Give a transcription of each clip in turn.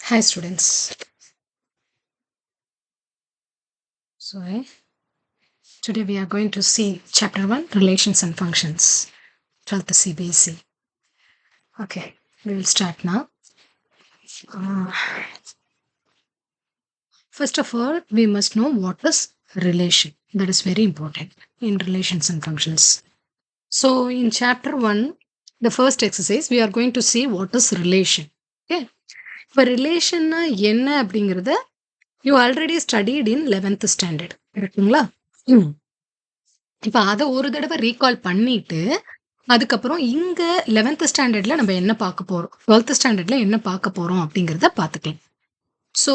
Hi students. So today we are going to see chapter 1 relations and functions 12th CBSE. Okay, we will start now. Uh, First of all, we must know what is relation. That is very important in relations and functions. So in chapter 1, the first exercise, we are going to see what is relation. Okay. இப்போ ரிலேஷன்னா என்ன அப்படிங்கிறத you already studied in 11th standard கரெக்டுங்களா? இப்போ அதை ஒரு தடவை recall பண்ணிட்டு அதுக்கப்புறம் இங்க 11th ஸ்டாண்டர்ட்ல நம்ம என்ன பார்க்க போறோம், 12th ஸ்டாண்டர்ட்ல என்ன பார்க்க போறோம் அப்படிங்கிறத பார்த்துக்கலாம். ஸோ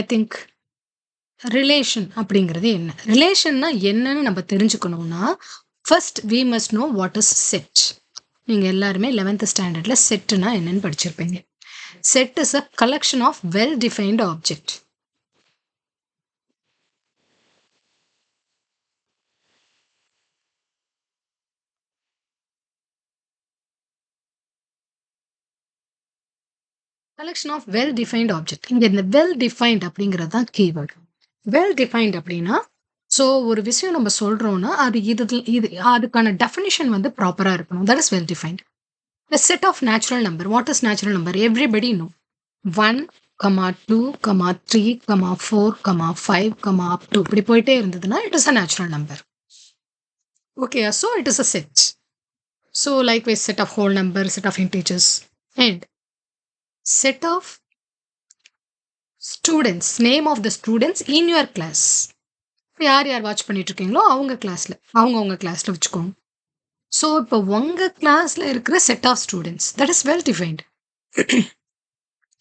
ஐ திங்க் ரிலேஷன் அப்படிங்கிறது என்ன, ரிலேஷன்னா என்னன்னு நம்ம தெரிஞ்சுக்கணும்னா first we must know what is set. நீங்க எல்லாருமே 11th ஸ்டாண்டர்ட்ல செட்னா என்னன்னு படிச்சிருப்பீங்க. Set is a collection of well defined object. Collection of well defined object. இங்க இந்த வெல் டிஃபைன்ட் அப்படிங்கிறது தான் கீவேர்டு. வெல் டிஃபைன்ட் அப்படின்னா ஸோ ஒரு விஷயம் நம்ம சொல்றோம்னா அது இது அதுக்கான டெஃபினிஷன் வந்து ப்ராப்பரா இருக்கணும். That is well defined. The set of natural number. What is natural number? Everybody know. 1, 2, 3, 4, 5, up to. இப்படி போயிட்டே இருந்ததுன்னா it is a natural number. Okay, so it is a set. So likewise set of whole number, set of integers and set of students, name of the students in your class. யார் யார் watch பண்ணிட்டு இருக்கீங்களோ அவங்க கிளாஸ்ல அவங்க கிளாஸ்ல வச்சுக்கோங்க. So இப்போ உங்க கிளாஸ்ல இருக்கிற set of students that is well defined.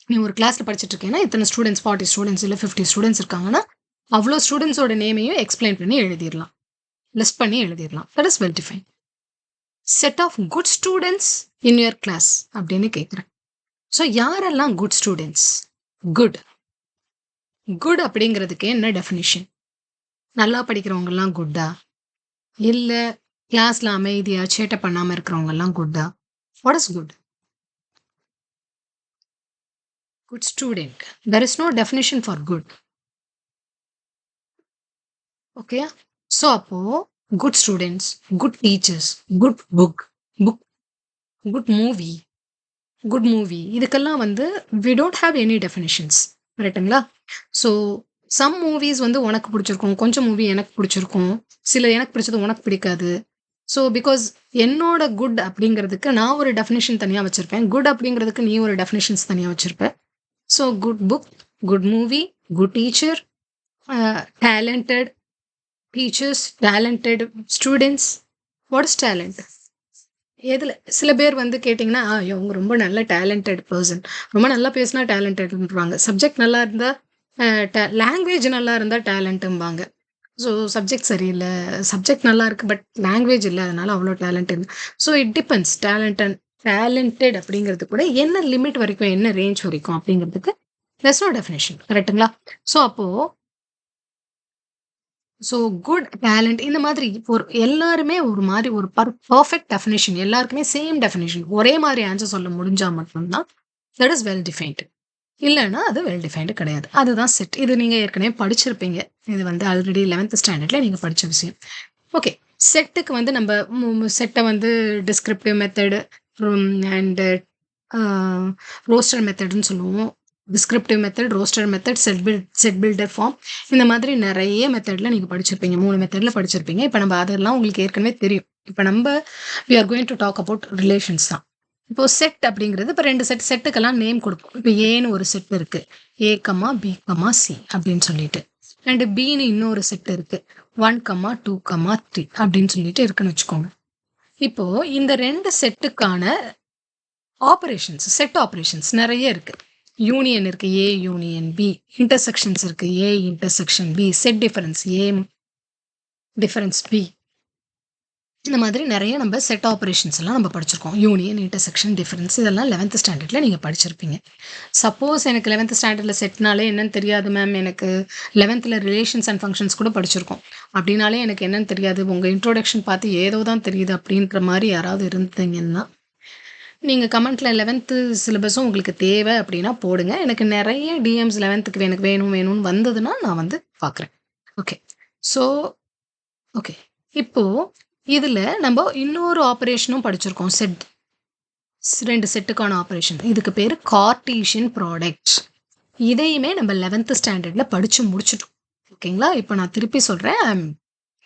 நீ ஒரு கிளாஸ்ல படிச்சுட்டு இருக்கேன்னா இத்தனை ஸ்டூடெண்ட்ஸ் 40 ஸ்டூடெண்ட்ஸ் இல்லை 50 ஸ்டூடெண்ட்ஸ் இருக்காங்கன்னா அவ்வளோ ஸ்டூடெண்ட்ஸோட நேமையும் எக்ஸ்பிளைன் பண்ணி எழுதிடலாம், லிஸ்ட் பண்ணி எழுதிடலாம். That is well defined. Set of good students in your class அப்படின்னு கேட்குறேன். ஸோ யாரெல்லாம் குட் ஸ்டூடெண்ட்ஸ்? குட் குட் அப்படிங்கிறதுக்கு என்ன டெஃபினிஷன்? நல்லா படிக்கிறவங்கெல்லாம் குட்டா, இல்லை கிளாஸ்ல அமைதியா சேட்டை பண்ணாம இருக்கிறவங்க எல்லாம் குட்டா? What is good? Good student. There is no definition for good. Okay. So அப்போ good students, good teachers, good book, good movie இதுக்கெல்லாம் வந்து we don't have any definitions. ரைட்டுங்களா? ஸோ சம் மூவிஸ் வந்து உனக்கு பிடிச்சிருக்கும், கொஞ்சம் மூவி எனக்கு பிடிச்சிருக்கும், சில எனக்கு பிடிச்சது உனக்கு பிடிக்காது. ஸோ பிகாஸ் என்னோட குட் அப்படிங்கிறதுக்கு நான் ஒரு டெஃபினிஷன் தனியாக வச்சிருப்பேன், குட் அப்படிங்கிறதுக்கு நீ ஒரு டெஃபினிஷன்ஸ் தனியாக வச்சிருப்பேன். So good book, good movie, good teacher, talented teachers, talented students. What is talent? எதில் சில பேர் வந்து கேட்டிங்கன்னா இவங்க ரொம்ப நல்ல டேலண்டட் பர்சன், ரொம்ப நல்லா பேசினா டேலண்டட்ன்றாங்க. சப்ஜெக்ட் நல்லா இருந்தால் லாங்குவேஜ் நல்லா இருந்தால் டேலண்ட்டும்பாங்க. ஸோ சப்ஜெக்ட் சரியில்லை, சப்ஜெக்ட் நல்லா இருக்குது பட் லாங்குவேஜ் இல்லை அதனால அவ்வளோ டேலண்ட் இல்லை. So it depends. டேலண்டட் அப்படிங்கிறது கூட என்ன லிமிட் வரைக்கும், என்ன ரேஞ்ச் வரைக்கும் அப்படிங்கிறதுக்கு there's no definition. கரெக்டுங்களா? ஸோ அப்போ ஸோ குட் டேலண்ட் இந்த மாதிரி ஒரு எல்லாருமே ஒரு மாதிரி ஒரு பர்ஃபெக்ட் டெஃபினேஷன், எல்லாருக்குமே சேம் டெஃபினேஷன் ஒரே மாதிரி ஆன்சர் சொல்ல முடிஞ்சா மட்டும்தான் தட் இஸ் வெல் டிஃபைன்டு. இல்லைன்னா அது வெல் டிஃபைன்டு கிடையாது. அதுதான் செட். இது நீங்கள் ஏற்கனவே படிச்சிருப்பீங்க. இது வந்து ஆல்ரெடி 11th ஸ்டாண்டர்ட்ல நீங்கள் படித்த விஷயம். ஓகே, செட்டுக்கு வந்து நம்ம செட்டை வந்து டிஸ்கிரிப்டிவ் மெத்தடு அண்டு ரோஸ்டர் மெத்தடுன்னு சொல்லுவோம். Descriptive method, roster method, set builder form, இந்த மாதிரி நிறைய மெத்தடில் நீங்கள் படிச்சிருப்பீங்க. 3 மெத்தடில் படிச்சிருப்பீங்க. இப்போ நம்ம அதெல்லாம் உங்களுக்கு ஏற்கனவே தெரியும். இப்போ நம்ம we are going to talk about relations தான். இப்போ செட் அப்படிங்கிறது இப்போ 2 செட்டுக்கெல்லாம் நேம் கொடுப்போம். இப்போ ஏன்னு ஒரு செட் இருக்கு, A, B, C அப்படின்னு சொல்லிட்டு, அண்ட் பின்னு இன்னொரு செட் இருக்கு 1, 2, 3 அப்படின்னு சொல்லிட்டு இருக்குன்னு வச்சுக்கோங்க. இப்போ இந்த 2 செட்டுக்கான ஆப்ரேஷன்ஸ், செட் ஆப்ரேஷன்ஸ் நிறைய இருக்கு. யூனியன் இருக்கு, ஏ யூனியன் பி, இன்டர்செக்ஷன்ஸ் இருக்கு, A intersection B, set difference, A difference B, இந்த மாதிரி நிறைய நம்ம செட் ஆப்ரேஷன்ஸ் எல்லாம் நம்ம படிச்சிருக்கோம். யூனியன், இன்டர்செக்ஷன், டிஃபரன்ஸ் இதெல்லாம் 11th ஸ்டாண்டர்ட்ல நீங்க படிச்சிருப்பீங்க. சப்போஸ் எனக்கு 11th ஸ்டாண்டர்ட்ல செட்னாலே என்னன்னு தெரியாது மேம், எனக்கு 11th ரிலேஷன்ஸ் அண்ட் ஃபங்க்ஷன்ஸ் கூட படிச்சிருக்கோம் அப்படின்னாலே எனக்கு என்னன்னு தெரியாது, உங்க இன்ட்ரோடக்ஷன் பார்த்து ஏதோ தான் தெரியுது அப்படின்ற மாதிரி யாராவது இருந்தீங்கன்னா நீங்க கமெண்ட்ல 11th சிலபஸும் உங்களுக்கு தேவை அப்படின்னா போடுங்க. எனக்கு நெறைய டிஎம்ஸ் 11க்கு எனக்கு வேணும் வேணும்னு வந்ததுன்னா, நான் வந்து பார்க்குறேன். ஓகே. So okay. இப்போ இதுல நம்ப இன்னொரு ஆப்பரேஷனும் படிச்சிருக்கோம். 2 செட்டுக்கான ஆப்பரேஷன். இதுக்கு பேரு கார்ட்டீசியன் ப்ராடக்ட். இதையுமே நம்ம 11th ஸ்டாண்டர்ட்ல படிச்சு முடிச்சுட்டோம். ஓகேங்களா? இப்ப நான் திருப்பி சொல்றேன்.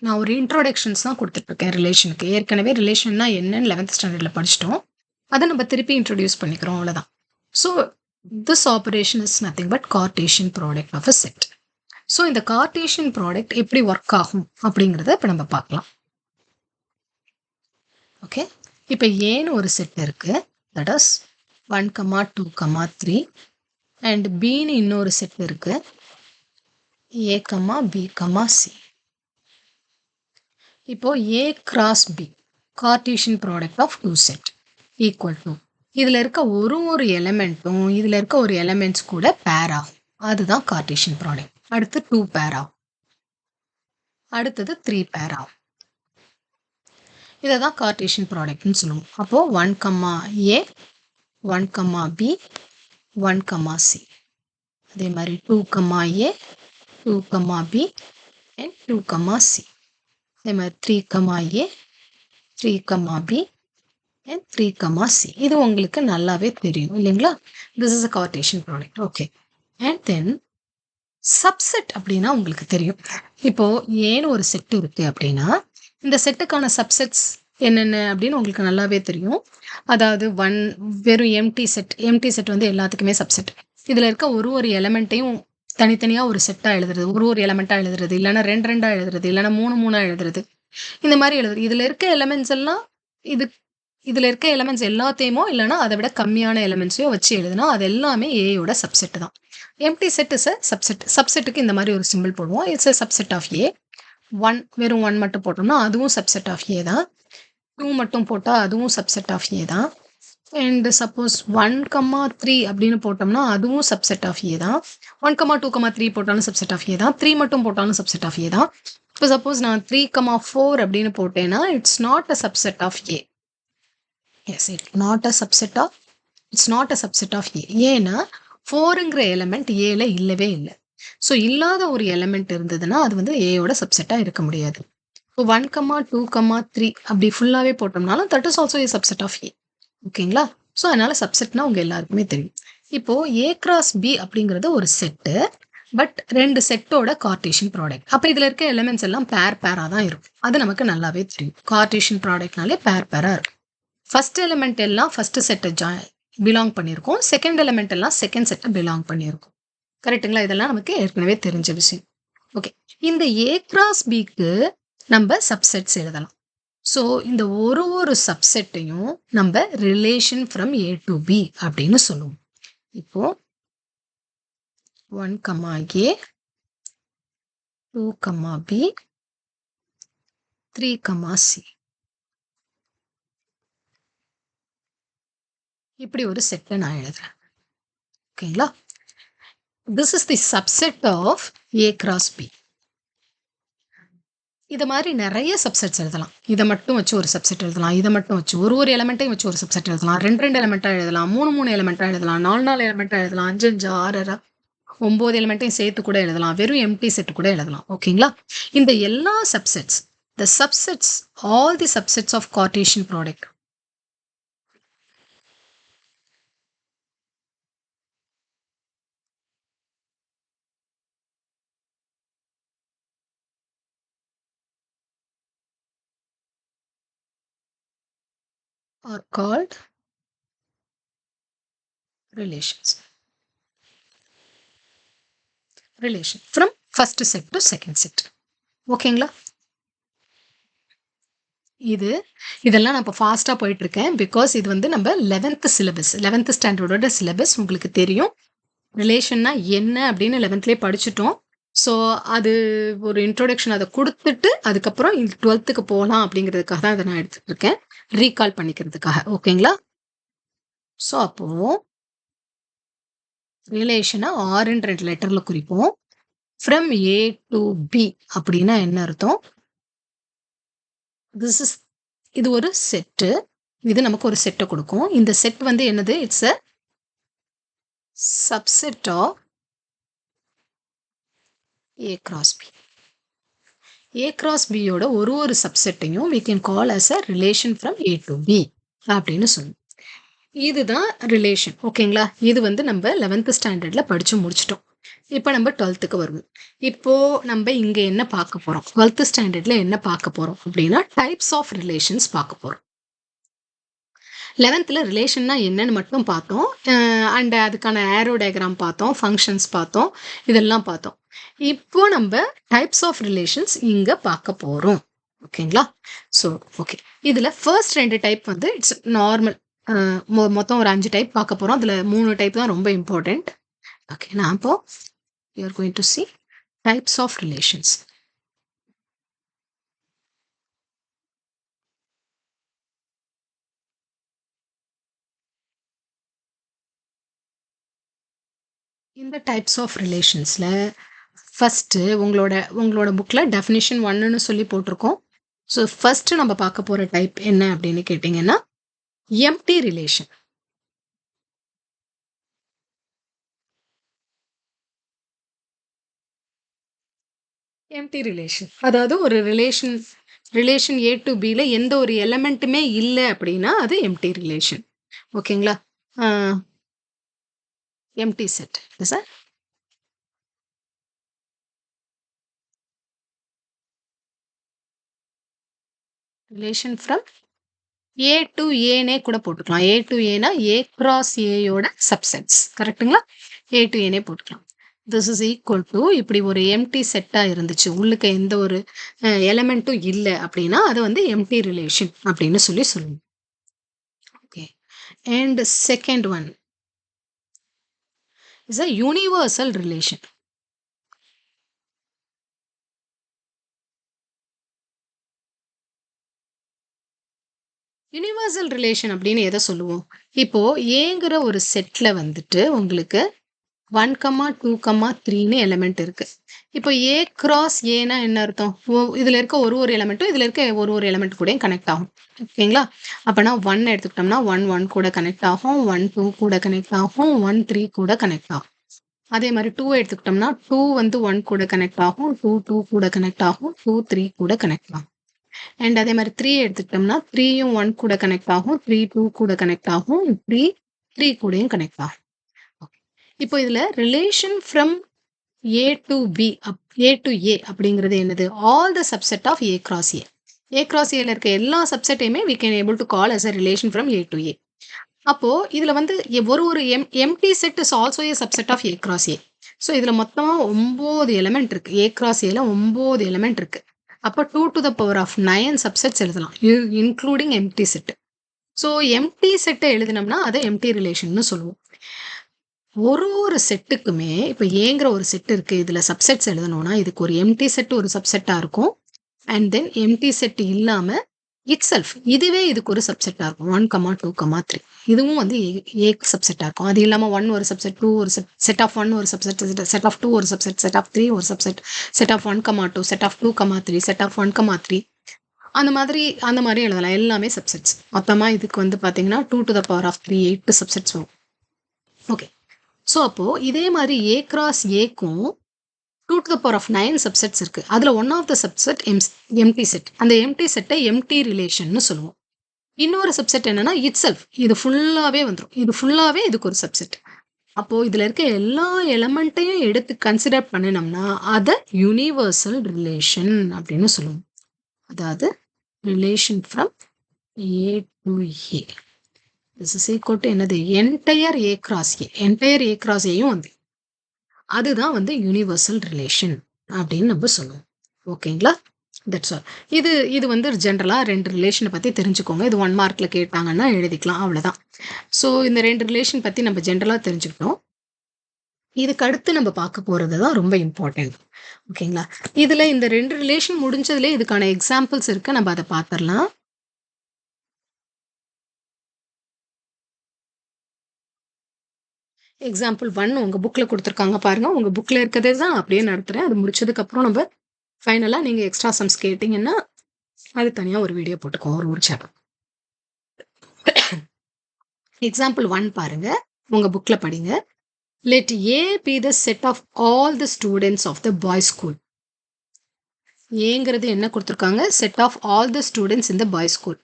நான் ஒரு இன்ட்ரோடக்ஷன்ஸ் தான் குடுத்துட்டு இருக்கேன் ரிலேஷனுக்கு. ஏற்கனவே ரிலேஷன்னா என்னன்னு 11th ஸ்டாண்டர்ட்ல படிச்சுட்டோம். அத நம்ம திருப்பி இன்ட்ரோடியூஸ் பண்ணிக்கிறோம் அவ்வளோதான். So this operation is nothing but Cartesian product of a set. So இந்த கார்ட்டீசியன் ப்ராடக்ட் எப்படி ஒர்க் ஆகும் அப்படிங்கிறத இப்ப நம்ம பார்க்கலாம். ஓகே. இப்ப ஏன்னு ஒரு செட் இருக்கு. தட் இஸ் 1, 2, 3 அண்ட் பின்னு இன்னொரு செட் இருக்கு. A, B, C. இப்போ A cross B Cartesian product of 2 set equal to இதுல இருக்க ஒரு எலிமெண்ட்டும் இதுல இருக்க ஒரு எலிமெண்ட்ஸ் கூட பேர் ஆகும். அதுதான் கார்ட்டீசியன் ப்ராடக்ட். அடுத்து 2 பேர் ஆகும். அடுத்தது 3 பேர் ஆகும். இதை தான் கார்ட்டீசியன் ப்ராடக்ட்னு சொல்லுவோம். அப்போ 1, A 1, B 1, C. அதே மாதிரி 2, A 2, B and 2, C. அதே மாதிரி 3, A 3, B and 3, C. இது உங்களுக்கு நல்லாவே தெரியும் இல்லைங்களா? This is a Cartesian product. Okay. And then subset அப்படின்னா உங்களுக்கு தெரியும். இப்போ ஏன்னு ஒரு செட் இருக்கு அப்படின்னா இந்த செட்டுக்கான சப்செட்ஸ் என்னென்ன அப்படின்னு உங்களுக்கு நல்லாவே தெரியும். அதாவது வெறும் எம்டி செட் வந்து எல்லாத்துக்குமே சப்செட். இதுல இருக்க ஒரு எலிமெண்ட்டையும் தனித்தனியா ஒரு செட்டா எழுதுறது, ஒரு எலிமெண்டா எழுதுறது, இல்லைன்னா 2 எழுதுறது, இல்லைன்னா 3 எழுதுறது, இந்த மாதிரி எழுதுறது. இதுல இருக்க எலிமெண்ட்ஸ் எல்லாம் இதுல இருக்க எலிமெண்ட்ஸ் எல்லாத்தையுமோ இல்லைன்னா அதை விட கம்மியான எலிமெண்ட்ஸையோ வச்சு எழுதுனா அது எல்லாமே ஏயோட சப்செட் தான். Empty set is a subset. சப்செட்டுக்கு இந்த மாதிரி ஒரு சிம்பிள் போடுவோம். It's a subset of A. 1 வெறும் 1 மட்டும் போட்டோம்னா அதுவும் சப்செட் ஆஃப் ஏ தான். 2 மட்டும் போட்டா அதுவும் சப்செட் ஆஃப் ஏ தான். அண்ட் சப்போஸ் 1, 3 அப்படின்னு போட்டோம்னா அதுவும் சப்செட் ஆஃப் ஏ தான். 1, 2, 3 போட்டாலும் சப்செட் ஆஃப் ஏ தான். 3 மட்டும் போட்டாலும் சப்செட் ஆஃப் ஏ தான். இப்போ சப்போஸ் நான் 3, 4 அப்படின்னு போட்டேன்னா it's not a subset of A. Yes, it's not a subset of A. ஏன்னா 4ங்கிற எலிமெண்ட் ஏல இல்லவே இல்லை. ஸோ இல்லாத ஒரு எலிமெண்ட் இருந்ததுன்னா அது வந்து ஏயோட சப்செட்டாக இருக்க முடியாது. இப்போ 1, 2, 3 அப்படி ஃபுல்லாகவே போட்டோம்னாலும் that is also a subset of A. ஓகேங்களா? ஸோ அதனால சப்செட்னா உங்க எல்லாருக்குமே தெரியும். இப்போ ஏ கிராஸ் பி அப்படிங்கிறது ஒரு செட்டு. பட் 2 செட்டோட கார்ட்டீசியன் ப்ராடக்ட். அப்போ இதுல இருக்க எலிமெண்ட்ஸ் எல்லாம் பேரா தான் இருக்கும். அது நமக்கு நல்லாவே தெரியும். கார்ட்டீசியன் ப்ராடக்ட்னாலே பேரா இருக்கும். ஃபர்ஸ்ட் எலிமெண்ட் எல்லாம் ஃபர்ஸ்ட் செட்டை பிலாங் பண்ணியிருக்கோம். செகண்ட் எலிமெண்ட் எல்லாம் செகண்ட் செட்டை பிலாங் பண்ணியிருக்கோம். கரெக்டுங்களா? இதெல்லாம் நமக்கு ஏற்கனவே தெரிஞ்ச விஷயம். ஓகே. இந்த ஏ கிராஸ் பிக்கு நம்ம சப்செட்ஸ் எழுதலாம். ஸோ இந்த ஒரு சப்செட்டையும் நம்ம relation from A to B அப்படின்னு சொல்லுவோம். இப்போ 1, A 2, B 3, C இப்படி ஒரு செட்டை நான் எழுதுறேன். ஓகேங்களா? This is the subset of A cross B. இதை மாதிரி நிறைய சப்செட்ஸ் எழுதலாம். இதை மட்டும் வச்சு ஒரு சப்செட் எழுதலாம். இதை மட்டும் வச்சு ஒரு எலிமெண்ட்டையும் வச்சு ஒரு சப்செட் எழுதலாம். 2 எலிமெண்ட்டா எழுதலாம். 3 எலிமெண்ட்டா எழுதலாம். 4 எலிமெண்ட்டா எழுதலாம். 5, 6, 9 எலிமெண்ட்டையும் சேர்த்து கூட எழுதலாம். வெறும் எம்டி செட் கூட எழுதலாம். ஓகேங்களா? இந்த எல்லா subsets, all the subsets of Cartesian product are called relations. Relation from first set to second set. ஓகேங்களா? இதெல்லாம் நான் இப்போ ஃபாஸ்ட்டாக போயிட்டு இருக்கேன். பிகாஸ் இது வந்து நம்ம 11th ஸ்டாண்டர்டோட சிலபஸ் உங்களுக்கு தெரியும். ரிலேஷன்னா என்ன அப்படின்னு 11த்லேயே படிச்சுட்டோம். ஸோ அது ஒரு இன்ட்ரோடக்ஷன் அதை கொடுத்துட்டு அதுக்கப்புறம் 12க்கு போகலாம் அப்படிங்கிறதுக்காக தான் அதை நான் எடுத்துட்டு இருக்கேன். ரீகால் பண்ணிக்கிறதுக்காக. ஓகேங்களா? ஸோ அப்போ ரிலேஷனை ஆர்ன்னு 2 லெட்டர்ல குறிப்போம். ஃப்ரம் ஏ டு பி அப்படின்னா என்ன அர்த்தம்? இது ஒரு செட்டு. இது நமக்கு ஒரு செட்டை கொடுக்கும். இந்த செட் வந்து என்னது? It's a subset of A cross B. A cross B யோட ஒரு சப்செட்டையும் we can call as a relation from A to B அப்படின்னு சொல்லுவோம். இதுதான் ரிலேஷன். ஓகேங்களா? இது வந்து நம்ம 11th ஸ்டாண்டர்ட்ல படிச்சு முடிச்சிட்டோம். இப்போ நம்ம 12க்கு வருவோம். இப்போ நம்ம இங்க என்ன பார்க்க போறோம்? 12th ஸ்டாண்டர்ட்ல என்ன பார்க்க போறோம் அப்படின்னா டைப்ஸ் ஆஃப் ரிலேஷன்ஸ் பார்க்க போறோம். 11th ரிலேஷன்னா என்னன்னு மட்டும் பார்த்தோம். அண்ட் அதுக்கான ஏரோ டயக்ராம் பார்த்தோம், ஃபங்க்ஷன்ஸ் பார்த்தோம், இதெல்லாம் பார்த்தோம். இப்போ நம்ம டைப்ஸ் ஆஃப் ரிலேஷன்ஸ் இங்க பார்க்க போறோம். ஓகேங்களா? So okay. இதுல ஃபர்ஸ்ட் 2 டைப் வந்து இட்ஸ் நார்மல். மொத்தம் ஒரு 5 டைப் பார்க்க போறோம். அதுல 3 டைப் தான் ரொம்ப இம்பார்ட்டன்ட். ஓகே. நான் இப்போ you are going to see types of relations. இந்த டைப்ஸ் ஆஃப் ரிலேஷன்ஸ்ல ஃபர்ஸ்ட் உங்களோட புக்ல டெஃபினிஷன் 1ன்னு சொல்லி போட்டிருக்கோம். ஸோ ஃபர்ஸ்ட் நம்ம பார்க்க போற டைப் என்ன அப்படின்னு கேட்டிங்கன்னா எம்டி ரிலேஷன். எம்டி ரிலேஷன் அதாவது ஒரு ரிலேஷன் ஏ டு பில எந்த ஒரு எலமெண்ட்டுமே இல்லை அப்படின்னா அது எம்டி ரிலேஷன். ஓகேங்களா? Empty set sir. Relation from A to ஏனே கூட போட்டுக்கலாம். ஏ டு ஏனா ஏ கிராஸ் ஏயோட சப்செட்ஸ். கரெக்டுங்களா? ஏ டு ஏனே போட்டுக்கலாம். திஸ் இஸ் ஈக்குவல் டு இப்படி ஒரு எம்டி செட்டாக இருந்துச்சு, உள்ளுக்கு எந்த ஒரு எலமெண்ட்டும் இல்லை அப்படின்னா அது வந்து எம்டி ரிலேஷன் அப்படின்னு சொல்லுவோம். Okay. And second one is a universal relation. Universal relation அப்படின்னு எதை சொல்லுவோம்? இப்போ ஏங்கிற ஒரு செட்ல வந்துட்டு உங்களுக்கு 1, 2, 3ன்னு எலிமெண்ட் இருக்கு. இப்போ ஏ கிராஸ் ஏனா என்ன அர்த்தம்? இதுல இருக்க ஒரு எலிமெண்ட்டும் இதுல இருக்க ஒரு எலிமெண்ட் கூடயும் கனெக்ட் ஆகும். ஓகேங்களா? அப்பனா 1 எடுத்துக்கிட்டோம்னா 1 கூட கனெக்ட் ஆகும், 1 2 கூட கனெக்ட் ஆகும், 1 3 கூட கனெக்ட் ஆகும். அதே மாதிரி 2 எடுத்துக்கிட்டோம்னா 2 வந்து 1 கூட கனெக்ட் ஆகும், 2 2 கூட கனெக்ட் ஆகும், 2 3 கூட கனெக்ட் ஆகும். அண்ட் அதே மாதிரி 3 எடுத்துக்கிட்டோம்னா 3யும் 1 கூட கனெக்ட் ஆகும், 3 2 கூட கனெக்ட் ஆகும், 3 3 கூடயும் கனெக்ட் ஆகும். இப்போ இதுல relation from A to B A to A அப்படிங்கிறது என்னது? All the subset of A cross A. A cross ஏல இருக்க எல்லா சப்செட்டையுமே we can able to call as a relation from A to A. அப்போ இதுல வந்து ஒரு empty set is also a subset of A cross A. So இதுல மொத்தமா 9 element இருக்கு. ஏ கிராஸ் ஏல 9 எலிமெண்ட் இருக்கு. அப்போ 2 to the power of 9 subsets எழுதலாம், including empty set. So empty செட்டை எழுதினோம்னா அதை எம்டி ரிலேஷன் சொல்லுவோம். ஒரு செட்டுக்குமே இப்போ ஏங்கிற ஒரு செட் இருக்கு, இதுல சப்செட்ஸ் எழுதணும்னா இதுக்கு ஒரு எம்டி செட் ஒரு சப்செட்டா இருக்கும். அண்ட் தென் எம்டி செட் இல்லாம இட்செல்ஃப் இதுவே இதுக்கு ஒரு சப்செட்டா இருக்கும். 1, 2, 3 இதுவும் வந்து ஏ சப்செட்டா இருக்கும். அது இல்லாம 1 ஒரு சப்செட், 2 ஒரு செட் ஆஃப் 1 ஒரு சப்செட், செட் ஆஃப் 2 ஒரு சப்செட், செட் ஆஃப் 3 ஒரு subset, set of 1, 2, set of 2, 3, set of 1, 3 அந்த மாதிரி எழுதலாம். எல்லாமே சப்செட்ஸ். மொத்தமா இதுக்கு வந்து பாத்தீங்கன்னா 2 to the power of 3 8 subsets வரும். ஓகே. ஸோ அப்போ இதே மாதிரி ஏ கிராஸ் ஏக்கும் 2 to the power of 9 subsets இருக்கு. அதுல one of the subset empty set. அந்த எம்டி செட்டை எம்டி ரிலேஷன் சொல்லுவோம். இன்னொரு சப்செட் என்னன்னா இட்செல்ஃப். இது ஃபுல்லாவே வந்துடும். இது ஃபுல்லாவே இதுக்கு ஒரு சப்செட். அப்போ இதுல இருக்க எல்லா எலமெண்ட்டையும் எடுத்து கன்சிடர் பண்ணினோம்னா அதை யூனிவர்சல் ரிலேஷன் அப்படின்னு சொல்லுவோம். அதாவது relation from A to A. This is equal to என்னது? Entire A cross A. Entire A cross ஏயும் வந்து அதுதான் வந்து யூனிவர்சல் ரிலேஷன் அப்படின்னு நம்ம சொல்லுவோம். ஓகேங்களா? That's all. இது வந்து ஜென்ரலா 2 ரிலேஷனை பத்தி தெரிஞ்சுக்கோங்க. இது 1 மார்க்ல கேட்டாங்கன்னா எழுதிக்கலாம், அவ்வளவுதான். ஸோ இந்த 2 ரிலேஷன் பத்தி நம்ம ஜென்ரலா தெரிஞ்சுக்கிட்டோம். இதுக்கு அடுத்து நம்ம பார்க்க போறது தான் ரொம்ப இம்பார்ட்டன்ட். ஓகேங்களா? இதுல இந்த 2 ரிலேஷன் முடிஞ்சதுல இதுக்கான எக்ஸாம்பிள்ஸ் இருக்கு, நம்ம அதை பார்த்துடலாம். எக்ஸாம்பிள் 1 உங்க புக்ல கொடுத்துருக்காங்க பாருங்க. உங்க புக்ல இருக்கிறதே தான் அப்படியே நடத்துறேன். அது முடிச்சதுக்கு அப்புறம் நம்ம ஃபைனலா நீங்க எக்ஸ்ட்ரா சம்ஸ் கேட்டீங்கன்னா அது தனியா ஒரு வீடியோ போட்டுக்கோங்க, ஒரு சாப்டர். எக்ஸாம்பிள் 1 பாருங்க. உங்க புக்ல படிங்க. Let A be the set of all the students of the boys school. ஏங்கிறது என்ன கொடுத்திருக்காங்க? Set of all the students in the boys school.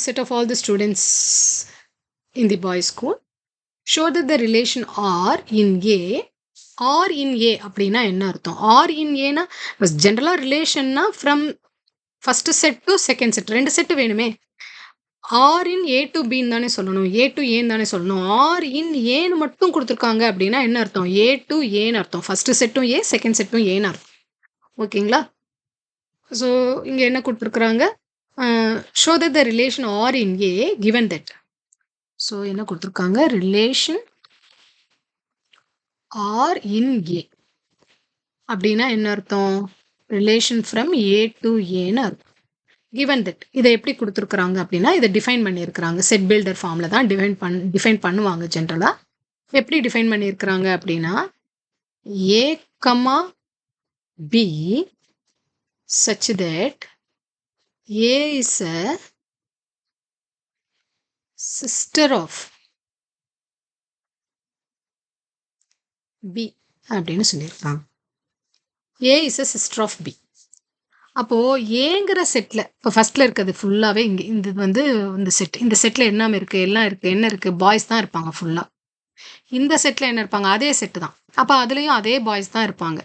Set of all the students in the boys school. Show that the relation R in A. R in A அப்படின்னா என்ன அர்த்தம்? R in A னா ஜெனரலா ரிலேஷன்னா from first set to second set 2 set வேணுமே. R in A to B தானே சொல்லணும். A to A தானே சொல்லணும். R in A ன்னு மட்டும் கொடுத்துருக்காங்க அப்படின்னா என்ன அர்த்தம்? A to A ன்னு அர்த்தம். ஃபர்ஸ்ட் செட்டும் A, செகண்ட் செட்டும் A ன்னு அர்த்தம். ஓகேங்களா? ஸோ இங்க என்ன கொடுத்துருக்குறாங்க? Show that the relation R in a given that. So என்ன கொடுத்துருக்காங்க? ரிலேஷன் ஆர் இன் ஏ அப்படின்னா என்ன அர்த்தம்? ரிலேஷன் ஃப்ரம் ஏ டு ஏன்னு அர்த்தம். கிவன் தட் இதை எப்படி கொடுத்துருக்குறாங்க அப்படின்னா இதை டிஃபைன் பண்ணியிருக்கிறாங்க. செட் பில்டர் ஃபார்மில் தான் டிஃபைன் பண்ணுவாங்க ஜென்ரலாக. எப்படி டிஃபைன் பண்ணியிருக்கிறாங்க அப்படின்னா A comma B such that A is a sister of B அப்படின்னு சொல்லியிருக்காங்க. A is a sister of B. அப்போ ஏங்கிற செட்ல இப்போ ஃபர்ஸ்ட்ல இருக்கிறது ஃபுல்லாவே இங்க இந்த வந்து இந்த செட்ல என்ன இருக்கு? என்ன இருக்கு? பாய்ஸ் தான் இருப்பாங்க ஃபுல்லா. இந்த செட்ல என்ன இருப்பாங்க? அதே செட் தான். அப்ப அதுலயும் அதே பாய்ஸ் தான் இருப்பாங்க.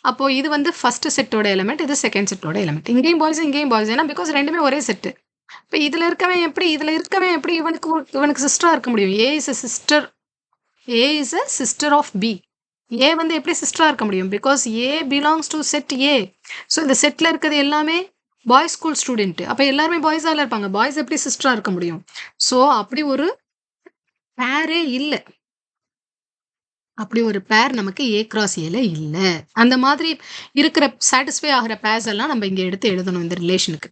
அப்போ இது வந்து ஃபர்ஸ்ட் செட்டோட எலிமெண்ட், இது செகண்ட் செட்டோட எலிமெண்ட். இங்கேயும் பாய்ஸ் ஏன்னா பிகாஸ் ரெண்டுமே ஒரே செட்டு. இப்போ இதுல இருக்கவன் எப்படி இவனுக்கு சிஸ்டரா இருக்க முடியும்? A is a sister of B. A வந்து எப்படி சிஸ்டரா இருக்க முடியும்? Because A belongs to set A. So இந்த செட்ல இருக்கிறது எல்லாமே பாய்ஸ் ஸ்கூல் ஸ்டூடெண்ட். அப்ப எல்லாருமே பாய்ஸால இருப்பாங்க. பாய்ஸ் எப்படி சிஸ்டரா இருக்க முடியும்? ஸோ அப்படி ஒரு பேரே இல்லை. அப்படி ஒரு பேர் நமக்கு ஏ கிராஸ் ஏல இல்லை. அந்த மாதிரி இருக்கிற சாட்டிஸ்ஃபை ஆகிற பேர்ஸ் எல்லாம் நம்ம இங்க எடுத்து எழுதணும். இந்த ரிலேஷனுக்கு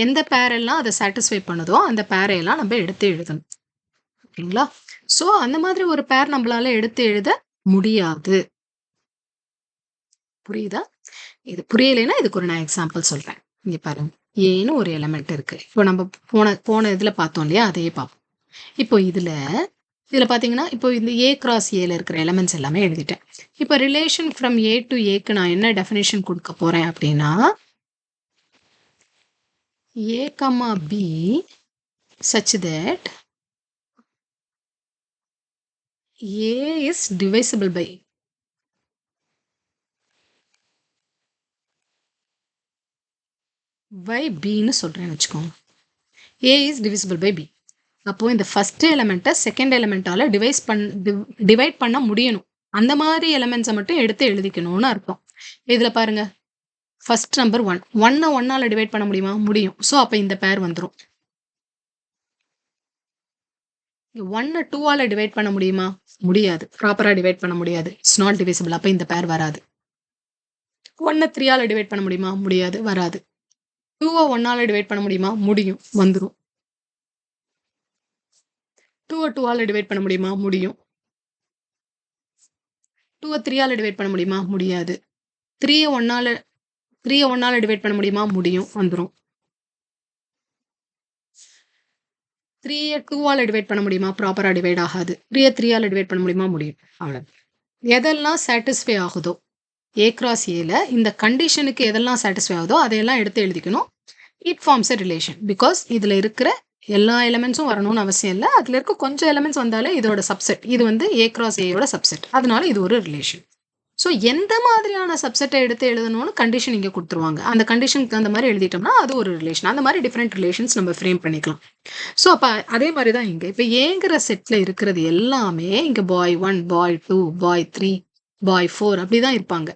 எந்த பேர் எல்லாம் அதை சாட்டிஸ்ஃபை பண்ணுதோ அந்த பேரை எல்லாம் நம்ம எடுத்து எழுதணும். ஓகேங்களா? ஸோ அந்த மாதிரி ஒரு பேர் நம்மளால எடுத்து எழுத முடியாது. புரியுதா? இது புரியலைன்னா இதுக்கு ஒரு நான் எக்ஸாம்பிள் சொல்றேன். இங்க பாருங்க, ஏன்னு ஒரு எலிமெண்ட் இருக்கு. இப்போ நம்ம போன இதுல பார்த்தோம் இல்லையா? அதையே பார்ப்போம். இப்போ இதுல பாத்தீங்கன்னா இப்போ இந்த ஏ கிராஸ் ஏல இருக்கிற எலிமெண்ட்ஸ் எல்லாமே எழுதிட்டேன். இப்போ ரிலேஷன் ஃப்ரம் ஏ டு ஏக்கு நான் என்ன டெஃபினேஷன் கொடுக்க போறேன் அப்படின்னா A comma B such that A is divisible by B ன்னு சொல்றேன்னு வச்சுக்கோங்க. A is divisible by B. அப்போ இந்த ஃபர்ஸ்ட் எலிமெண்ட்டை செகண்ட் எலிமெண்டால டிவைட் பண்ண முடியணும். அந்த மாதிரி எலிமெண்ட்ஸை மட்டும் எடுத்து எழுதிக்கணும்னு அர்த்தம். இதுல பாருங்க, ஃபர்ஸ்ட் நம்பர் 1. 1 1ஆல டிவைட் பண்ண முடியுமா? முடியும். ஸோ அப்போ இந்த பேர் வந்துடும். 1 2ஆல டிவைட் பண்ண முடியுமா? முடியாது. ப்ராப்பரா டிவைட் பண்ண முடியாது. It's not divisible. அப்போ இந்த பேர் வராது. 1 3ஆல டிவைட் பண்ண முடியுமா? முடியாது, வராது. 2 1ஆல டிவைட் பண்ண முடியுமா? முடியும், வந்துடும். 2 2ஆல டிவைட் பண்ண முடியுமா? முடியும். 2 3ஆல டிவைட் பண்ண முடியுமா? முடியாது. 3 1ஆல டிவைட் பண்ண முடியுமா? முடியும், வந்துடும். 3 2ஆல டிவைட் பண்ண முடியுமா? ப்ராப்பரா டிவைட் ஆகாது. 3 3ஆல டிவைட் பண்ண முடியுமா? முடியும். அவ்வளவு. எதெல்லாம் சாட்டிஸ்ஃபை ஆகுதோ ஏ கிராஸ் ஏல இந்த கண்டிஷனுக்கு எதெல்லாம் சாட்டிஸ்ஃபை ஆகுதோ அதையெல்லாம் எடுத்து எழுதிக்கணும். It forms a relation. Because இதுல இருக்கிற எல்லா எலிமெண்ட்ஸும் வரணும்னு அவசியம் இல்லை. அதுல இருக்க கொஞ்சம் எலிமெண்ட்ஸ் வந்தாலே இதோட சப்செட். இது வந்து ஏ கிராஸ் ஏயோட சப்செட். அதனால இது ஒரு ரிலேஷன். ஸோ எந்த மாதிரியான சப்செட்டை எடுத்து எழுதணும்னு கண்டிஷன் இங்கே கொடுத்துருவாங்க. அந்த கண்டிஷனுக்கு அந்த மாதிரி எழுதிட்டோம்னா அது ஒரு ரிலேஷன். அந்த மாதிரி டிஃப்ரெண்ட் ரிலேஷன்ஸ் நம்ம ஃப்ரேம் பண்ணிக்கலாம். ஸோ அப்போ அதே மாதிரி தான் இங்கே இப்போ ஏங்கிற செட்டில் இருக்கிறது எல்லாமே இங்கே பாய் 1, பாய் 2, பாய் 3, பாய் 4 அப்படி தான் இருப்பாங்க.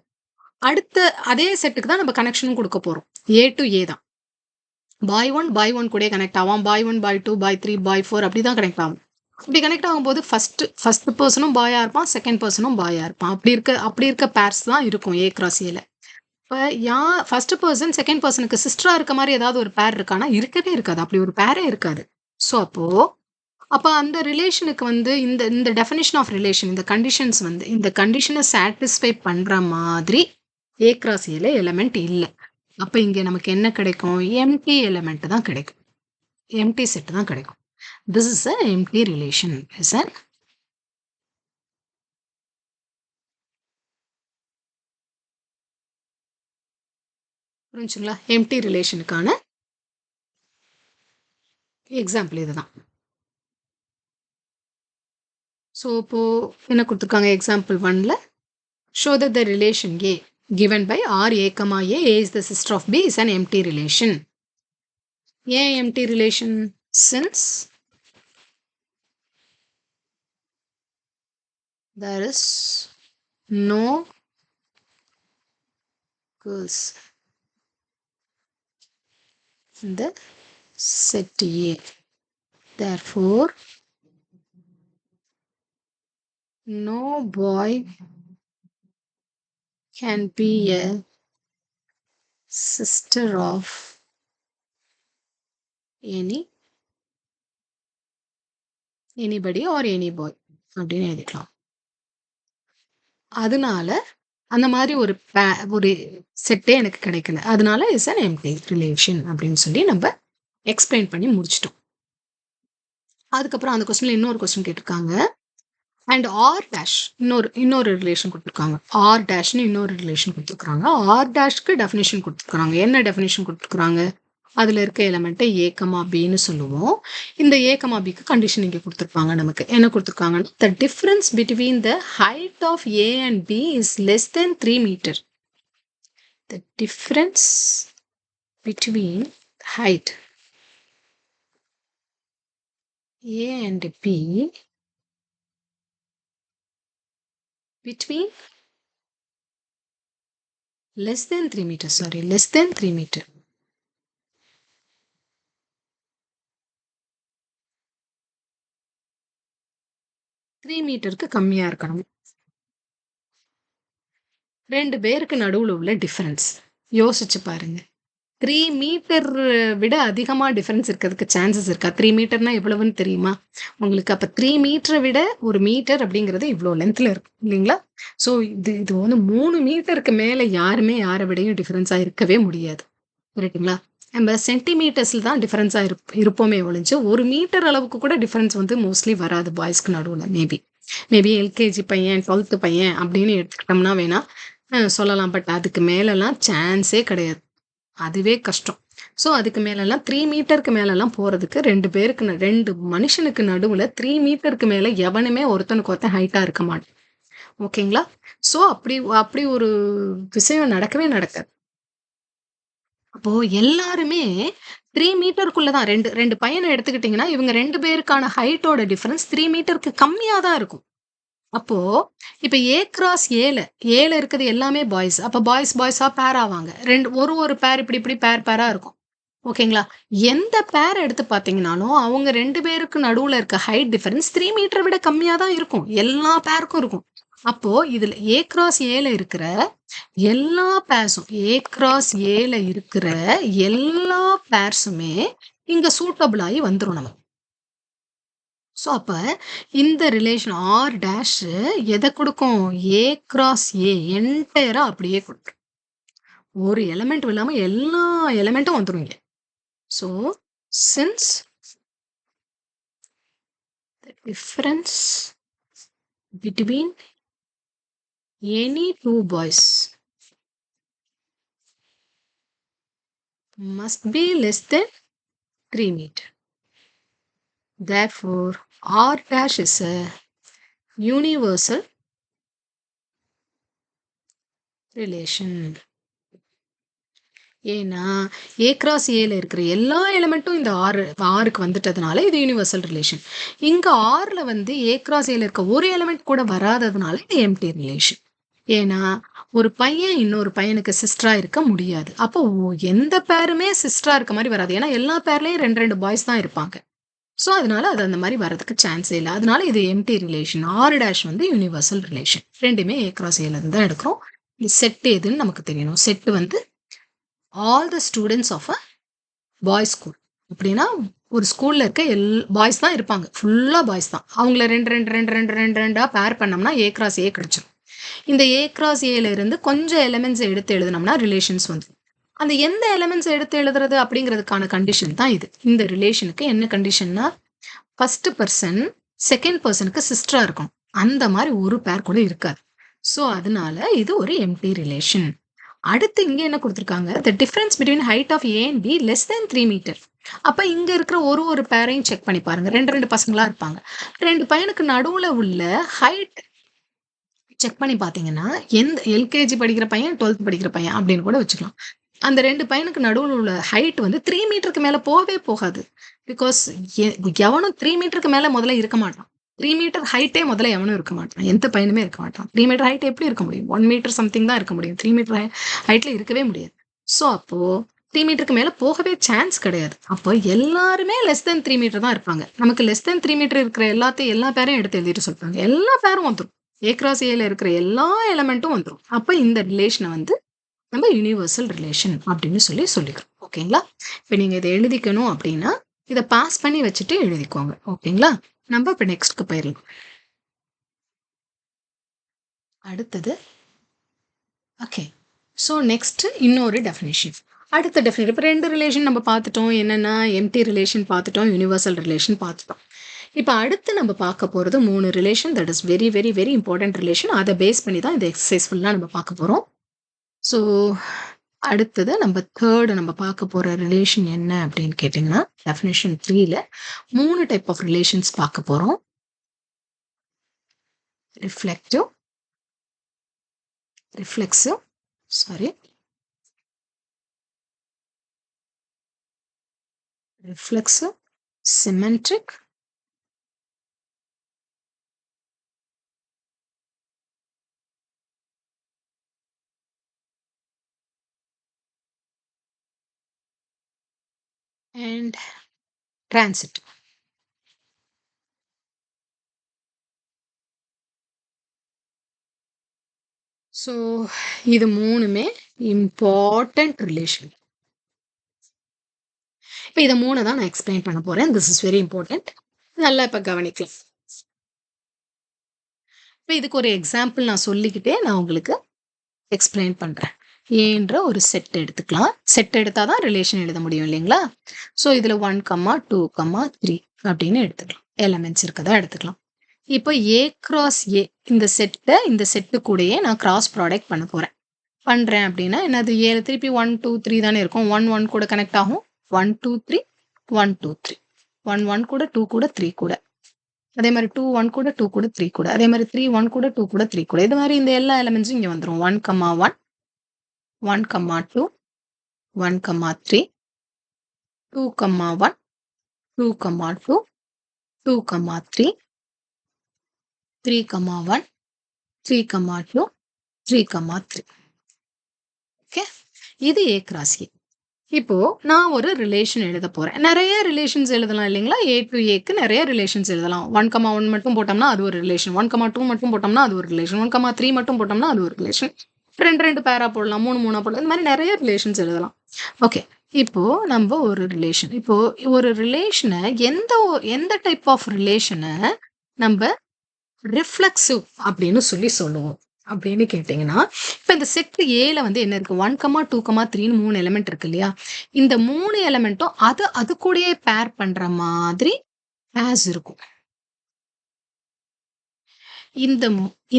அடுத்த அதே செட்டுக்கு தான் நம்ம கனெக்ஷனும் கொடுக்க போகிறோம். ஏ டு ஏ தான். பாய் 1 கூட கனெக்ட் ஆகும். பாய் 1, பாய் 2, பாய் 3, பாய் 4 அப்படி தான் கனெக்ட் ஆகும். இப்படி கனெக்ட் ஆகும்போது ஃபர்ஸ்ட் பர்சனும் பாயா இருப்பான், செகண்ட் பர்சனும் பாயா இருப்பான். அப்படி இருக்க பேர்ஸ் தான் இருக்கும் ஏ கிராஸ் ஏல. இப்போ ஃபர்ஸ்ட் பர்சன் செகண்ட் பர்சனுக்கு சிஸ்டரா இருக்க மாதிரி ஏதாவது ஒரு பேர் இருக்கானா? இருக்கவே இருக்காது. அப்படி ஒரு பேரே இருக்காது. ஸோ அப்போ அப்ப அந்த ரிலேஷனுக்கு வந்து இந்த இந்த டெஃபினிஷன் ஆஃப் ரிலேஷன், இந்த கண்டிஷன்ஸ் வந்து இந்த கண்டிஷனை சாட்டிஸ்ஃபை பண்ற மாதிரி ஏ கிராஸ் ஏல எலிமெண்ட் இல்ல. அப்ப இங்க நமக்கு என்ன கிடைக்கும்? எம்டி எலிமெண்ட் தான் கிடைக்கும். எம்டி செட் தான் கிடைக்கும். This is a empty relation. Is it? புரிஞ்சுங்களா? எம்டி ரிலேஷனுக்கான எக்ஸாம்பிள் இதுதான். ஸோ இப்போ என்ன கொடுத்துருக்காங்க example 1ல show that the relation A given by R A comma A is the sister of B is an empty relation. ஏன் empty relation? Since there is no girls in the set A. Therefore, no boy can be a sister of anybody or any boy அப்படின்னு எழுதிக்கலாம். அதனால அந்த மாதிரி ஒரு செட்டே எனக்கு கிடைக்கல. அதனால இஸ் an empty ரிலேஷன் அப்படின்னு சொல்லி நம்ம எக்ஸ்பிளைன் பண்ணி முடிச்சிட்டோம். அதுக்கப்புறம் அந்த கொஸ்டின்ல இன்னொரு கொஸ்டின் கேட்டிருக்காங்க. அண்ட் ஆர் டேஷ் இன்னொரு ரிலேஷன் கொடுத்துருக்காங்க. ஆர் டேஷ்னு இன்னொரு ரிலேஷன் கொடுத்துருக்காங்க. ஆர் டேஷ்க்கு டெஃபினேஷன் கொடுத்துருக்காங்க. என்ன டெஃபினேஷன் கொடுத்துருக்காங்க? அதில் இருக்க எலமெண்ட்டை ஏ கமா பின்னு சொல்லுவோம். இந்த ஏ கமா பிக்கு கண்டிஷன் இங்கே கொடுத்துருப்பாங்க. நமக்கு என்ன கொடுத்துருக்காங்கன்னா, the difference between the height of A and B is less than 3 meter. The difference between height A and B between less than 3 meters, less than 3 meter. Three மீட்டருக்கு கம்மியா இருக்கணும். 2 பேருக்கு நடுவுல உள்ள டிஃபரன்ஸ் யோசிச்சு பாருங்க. 3 மீட்டர் விட அதிகமா டிஃபரன்ஸ் இருக்கிறதுக்கு சான்சஸ் இருக்கா? 3 மீட்டர்னா எவ்வளவுன்னு தெரியுமா உங்களுக்கு? அப்ப 3 மீட்டரை விட ஒரு மீட்டர் அப்படிங்கிறது இவ்வளோ லென்த்ல இருக்கும் இல்லைங்களா? ஸோ இது வந்து 3 மீட்டருக்கு மேல யாருமே யாரை விடையும் டிஃபரன்ஸா இருக்கவே முடியாது. கரெக்டுங்களா? நம்ம சென்டிமீட்டர்ஸ்ல தான் டிஃபரன்ஸா இருப்போமே ஒழிஞ்சு 1 மீட்டர் அளவுக்கு கூட டிஃபரன்ஸ் வந்து மோஸ்ட்லி வராது பாய்ஸ்க்கு நடுவில். மேபி எல்கேஜி பையன் 12th பையன் அப்படின்னு எடுத்துக்கிட்டோம்னா வேணா சொல்லலாம். பட் அதுக்கு மேலெல்லாம் சான்ஸே கிடையாது. அதுவே கஷ்டம். ஸோ அதுக்கு மேலெல்லாம் 3 மீட்டருக்கு மேலெல்லாம் போகிறதுக்கு 2 மனுஷனுக்கு நடுவில் 3 மீட்டருக்கு மேலே எவனுமே ஒருத்தனுக்கு ஒருத்தன் ஹைட்டாக இருக்க மாட்டான். ஓகேங்களா? ஸோ அப்படி ஒரு விஷயம் நடக்கவே நடக்காது. அப்போ எல்லாருமே 3 மீட்டருக்குள்ள தான். ரெண்டு பையனை எடுத்துக்கிட்டிங்கன்னா இவங்க 2 பேருக்கான ஹைட்டோட டிஃபரன்ஸ் 3 மீட்டருக்கு கம்மியாக தான் இருக்கும். அப்போ இப்ப ஏ கிராஸ் ஏல இருக்குது எல்லாமே பாய்ஸ். அப்ப பாய்ஸா பேர் ஆவாங்க. ஒரு பேர் இப்படி பேரா இருக்கும். ஓகேங்களா? எந்த பேர் எடுத்து பார்த்தீங்கன்னாலும் அவங்க 2 பேருக்கு நடுவுல இருக்க ஹைட் டிஃபரன்ஸ் 3 மீட்டரை விட கம்மியா தான் இருக்கும். எல்லா பேருக்கும் இருக்கும். அப்போ இதுல ஏ கிராஸ் ஏல இருக்கிற எல்லா பேர்ஸும் இருக்கிற எல்லா பேர்ஸுமே இங்க சூட்டபிள் ஆகி வந்துரும் நம்ம. ஸோ அப்ப இந்த ரிலேஷன் ஆர் டேஷ் எதை கொடுக்கும்? ஏ கிராஸ் ஏ என்டையரா அப்படியே கொடுக்கும். ஒரு எலிமெண்ட் இல்லாம எல்லா எலிமெண்ட்டும் வந்துடும் இங்க. So since the difference between any 2 boys must be less than 3 meter. Therefore, R dash is a universal relation. ஏன்னா ஏ கிராஸ் ஏல இருக்கிற எல்லா எலிமெண்ட்டும் இந்த ஆருக்கு வந்துட்டதுனால இது யூனிவர்சல் ரிலேஷன். இங்க ஆர்ல வந்து ஏ கிராஸ் ஏல இருக்க ஒரு எலிமெண்ட் கூட வராததுனால இது எம்டி ரிலேஷன். ஏன்னா ஒரு பையன் இன்னொரு பையனுக்கு சிஸ்டரா இருக்க முடியாது. அப்போ எந்த பேருமே சிஸ்டரா இருக்க மாதிரி வராது. ஏன்னா எல்லா பேர்லயும் 2 பாய்ஸ் தான் இருப்பாங்க. ஸோ அதனால அது அந்த மாதிரி வரதுக்கு சான்ஸே இல்லை. அதனால இது எம்டி ரிலேஷன். ஆர் டேஷ் வந்து யூனிவர்சல் ரிலேஷன். ரெண்டுமே ஏ கிராஸ் ஏல இருந்து தான் எடுக்கிறோம். இது செட் எதுன்னு நமக்கு தெரியணும். செட் வந்து all the students of a boys school. அப்படின்னா ஒரு ஸ்கூல்ல இருக்க பாய்ஸ் தான் இருப்பாங்க. ஃபுல்லா பாய்ஸ் தான். அவங்கள 2 பேர் பண்ணோம்னா ஏ கிராஸ் ஏ கிடைச்சிரும். இந்த ஏ கிராஸ் ஏல இருந்து கொஞ்சம் எலிமெண்ட்ஸ் எடுத்து எழுதுனோம்னா ரிலேஷன்ஸ் வந்துரும். அந்த எந்த எலிமெண்ட்ஸ் எடுத்து எழுதுறது அப்படிங்கிறதுக்கான கண்டிஷன் தான் இது. இந்த ரிலேஷனுக்கு என்ன கண்டிஷன்னா, ஃபர்ஸ்ட் பெர்சன் செகண்ட் பெர்சனுக்கு சிஸ்டரா இருக்கணும். அந்த மாதிரி ஒரு பேர் கூட இருக்காது. ஸோ அதனால இது ஒரு எம்ப்டி ரிலேஷன். அடுத்து இங்க என்ன குடுத்துருக்காங்க? The difference between height of A and B less than 3 meter. அப்ப இங்க இருக்கிற ஒரு பேரையும் செக் பண்ணி பாருங்க. 2 பசங்களா இருப்பாங்க. 2 பையனுக்கு நடுவுல உள்ள ஹைட் செக் பண்ணி பார்த்தீங்கன்னா, எந்த எல்கேஜி படிக்கிற பையன், 12த் படிக்கிற பையன் அப்படின்னு கூட வச்சுக்கலாம். அந்த 2 பையனுக்கு நடுவுல உள்ள ஹைட் வந்து 3 மீட்டருக்கு மேல போகவே போகாது. பிகாஸ் எவனும் 3 மீட்டருக்கு மேல முதல்ல இருக்க மாட்டான். 3 மீட்டர் ஹைட்டே முதல்ல எவனும் இருக்க மாட்டான். எந்த பையனுமே இருக்க மாட்டான். 3 மீட்டர் ஹைட் எப்படி இருக்க முடியும்? 1 மீட்டர் சம்திங் தான் இருக்க முடியும். 3 மீட்டர் ஹைட்ல இருக்கவே முடியாது. ஸோ அப்போ 3 மீட்டருக்கு மேல போகவே சான்ஸ் கிடையாது. அப்போ எல்லாருமே லெஸ் தென் 3 மீட்டர் தான் இருப்பாங்க. நமக்கு லெஸ் தென் 3 மீட்டர் இருக்கிற எல்லா பேரையும் எடுத்து எழுதிட்டு சொல்றாங்க. எல்லா பேரும் வந்துரும். ஏ கிராஸ் ஏல இருக்கிற எல்லா எலமெண்ட்டும் வந்துரும். அப்ப இந்த ரிலேஷனை வந்து நம்ம யுனிவர்சல் ரிலேஷன் அப்படின்னு சொல்லிக்கிறோம். ஓகேங்களா? இப்ப நீங்க இதை எழுதிக்கணும் அப்படின்னா இதை பாஸ் பண்ணி வச்சுட்டு எழுதிக்கோங்க. ஓகேங்களா? நம்ம இப்ப நெக்ஸ்ட்க்கு போயிடலாம். அடுத்தது ஓகே. ஸோ நெக்ஸ்ட் இன்னொரு டெஃபினிஷன். அடுத்த டெஃபினிஷன் இப்போ 2 ரிலேஷன் நம்ம பார்த்துட்டோம். என்னென்னா எம்டி ரிலேஷன் பார்த்துட்டோம், யுனிவர்சல் ரிலேஷன் பார்த்துட்டோம். இப்போ அடுத்து நம்ம பார்க்க போகிறது 3 relation. That is very very very important relation. அதை பேஸ் பண்ணி தான் இந்த எக்ஸசைஸ் ஃபுல்லாக நம்ம பார்க்க போகிறோம். ஸோ அடுத்தது நம்ம தேர்டு நம்ம பார்க்க போகிற ரிலேஷன் என்ன அப்படின்னு கேட்டிங்கன்னா, டெஃபினிஷன் 3ல 3 டைப் ஆஃப் ரிலேஷன்ஸ் பார்க்க போகிறோம். Reflexive, symmetric, and transitive. So இது 3மே இம்பார்ட்டன்ட் ரிலேஷன். இப்போ இதை 3 தான் நான் எக்ஸ்பிளைன் பண்ண போறேன். This is very important. நல்லா இப்போ கவனிக்கலாம். இப்போ இதுக்கு ஒரு எக்ஸாம்பிள் நான் சொல்லிக்கிட்டே நான் உங்களுக்கு எக்ஸ்பிளைன் பண்றேன். ஏன்ற ஒரு செட் எடுத்துக்கலாம். செட் எடுத்தால் தான் ரிலேஷன் எழுத முடியும் இல்லைங்களா? ஸோ இதில் 1, 2, 3 அப்படின்னு எடுத்துக்கலாம். எலமெண்ட்ஸ் இருக்கதா எடுத்துக்கலாம். இப்போ ஏ கிராஸ் ஏ இந்த செட்டு கூடயே நான் கிராஸ் ப்ராடக்ட் பண்ண போகிறேன். பண்ணுறேன் அப்படின்னா என்னது? ஏழு திருப்பி 1, 2, 3 தானே இருக்கும். 1 கூட கனெக்ட் ஆகும். 1, 2, 3, 1, 2, 3. 1 கூட 2 கூட 3 கூட. அதே மாதிரி 2, 1 கூட 2 கூட 3 கூட. அதே மாதிரி 3, 1 கூட 2 கூட 3 கூட. இது மாதிரி இந்த எல்லா எலமெண்ட்ஸும் இங்கே வந்துடும். 1, 1, 1, 2, 1, 3, 2, 1, 2, 2, 2, 3, 3, 1, 3, 2, 3, 3. ஓகே, இது ஏ கிராஸ் ஏ. இப்போ நான் ஒரு ரிலேஷன் எழுத போறேன். நிறைய ரிலேஷன்ஸ் எழுதலாம் இல்லைங்களா? ஏ டு ஏக்கு நிறைய ரிலேஷன்ஸ் எழுதலாம். 1, 1 மட்டும் போட்டோம்னா அது ஒரு ரிலேஷன். 1, 2 மட்டும் போட்டோம்னா அது ஒரு ரிலேஷன். 1, 3 மட்டும் போட்டோம்னா அது ஒரு ரிலேஷன். 2 பேரா போடலாம், 3 போடலாம். இந்த மாதிரி நிறைய ரிலேஷன்ஸ் எழுதலாம். ஓகே, இப்போ நம்ம ஒரு ரிலேஷன், இப்போ ஒரு ரிலேஷனை எந்த டைப் ஆஃப் ரிலேஷனை நம்ம ரிஃப்ளெக்சிவ் அப்படின்னு சொல்லுவோம் அப்படின்னு கேட்டீங்கன்னா, இப்ப இந்த செட் ஏல வந்து என்ன இருக்கு? 1, 2, 3ன்னு 3 எலிமெண்ட் இருக்கு இல்லையா? இந்த 3 எலிமெண்ட்டும் அது கூடயே பேர் பண்ற மாதிரி பேர்ஸ் இருக்கும்.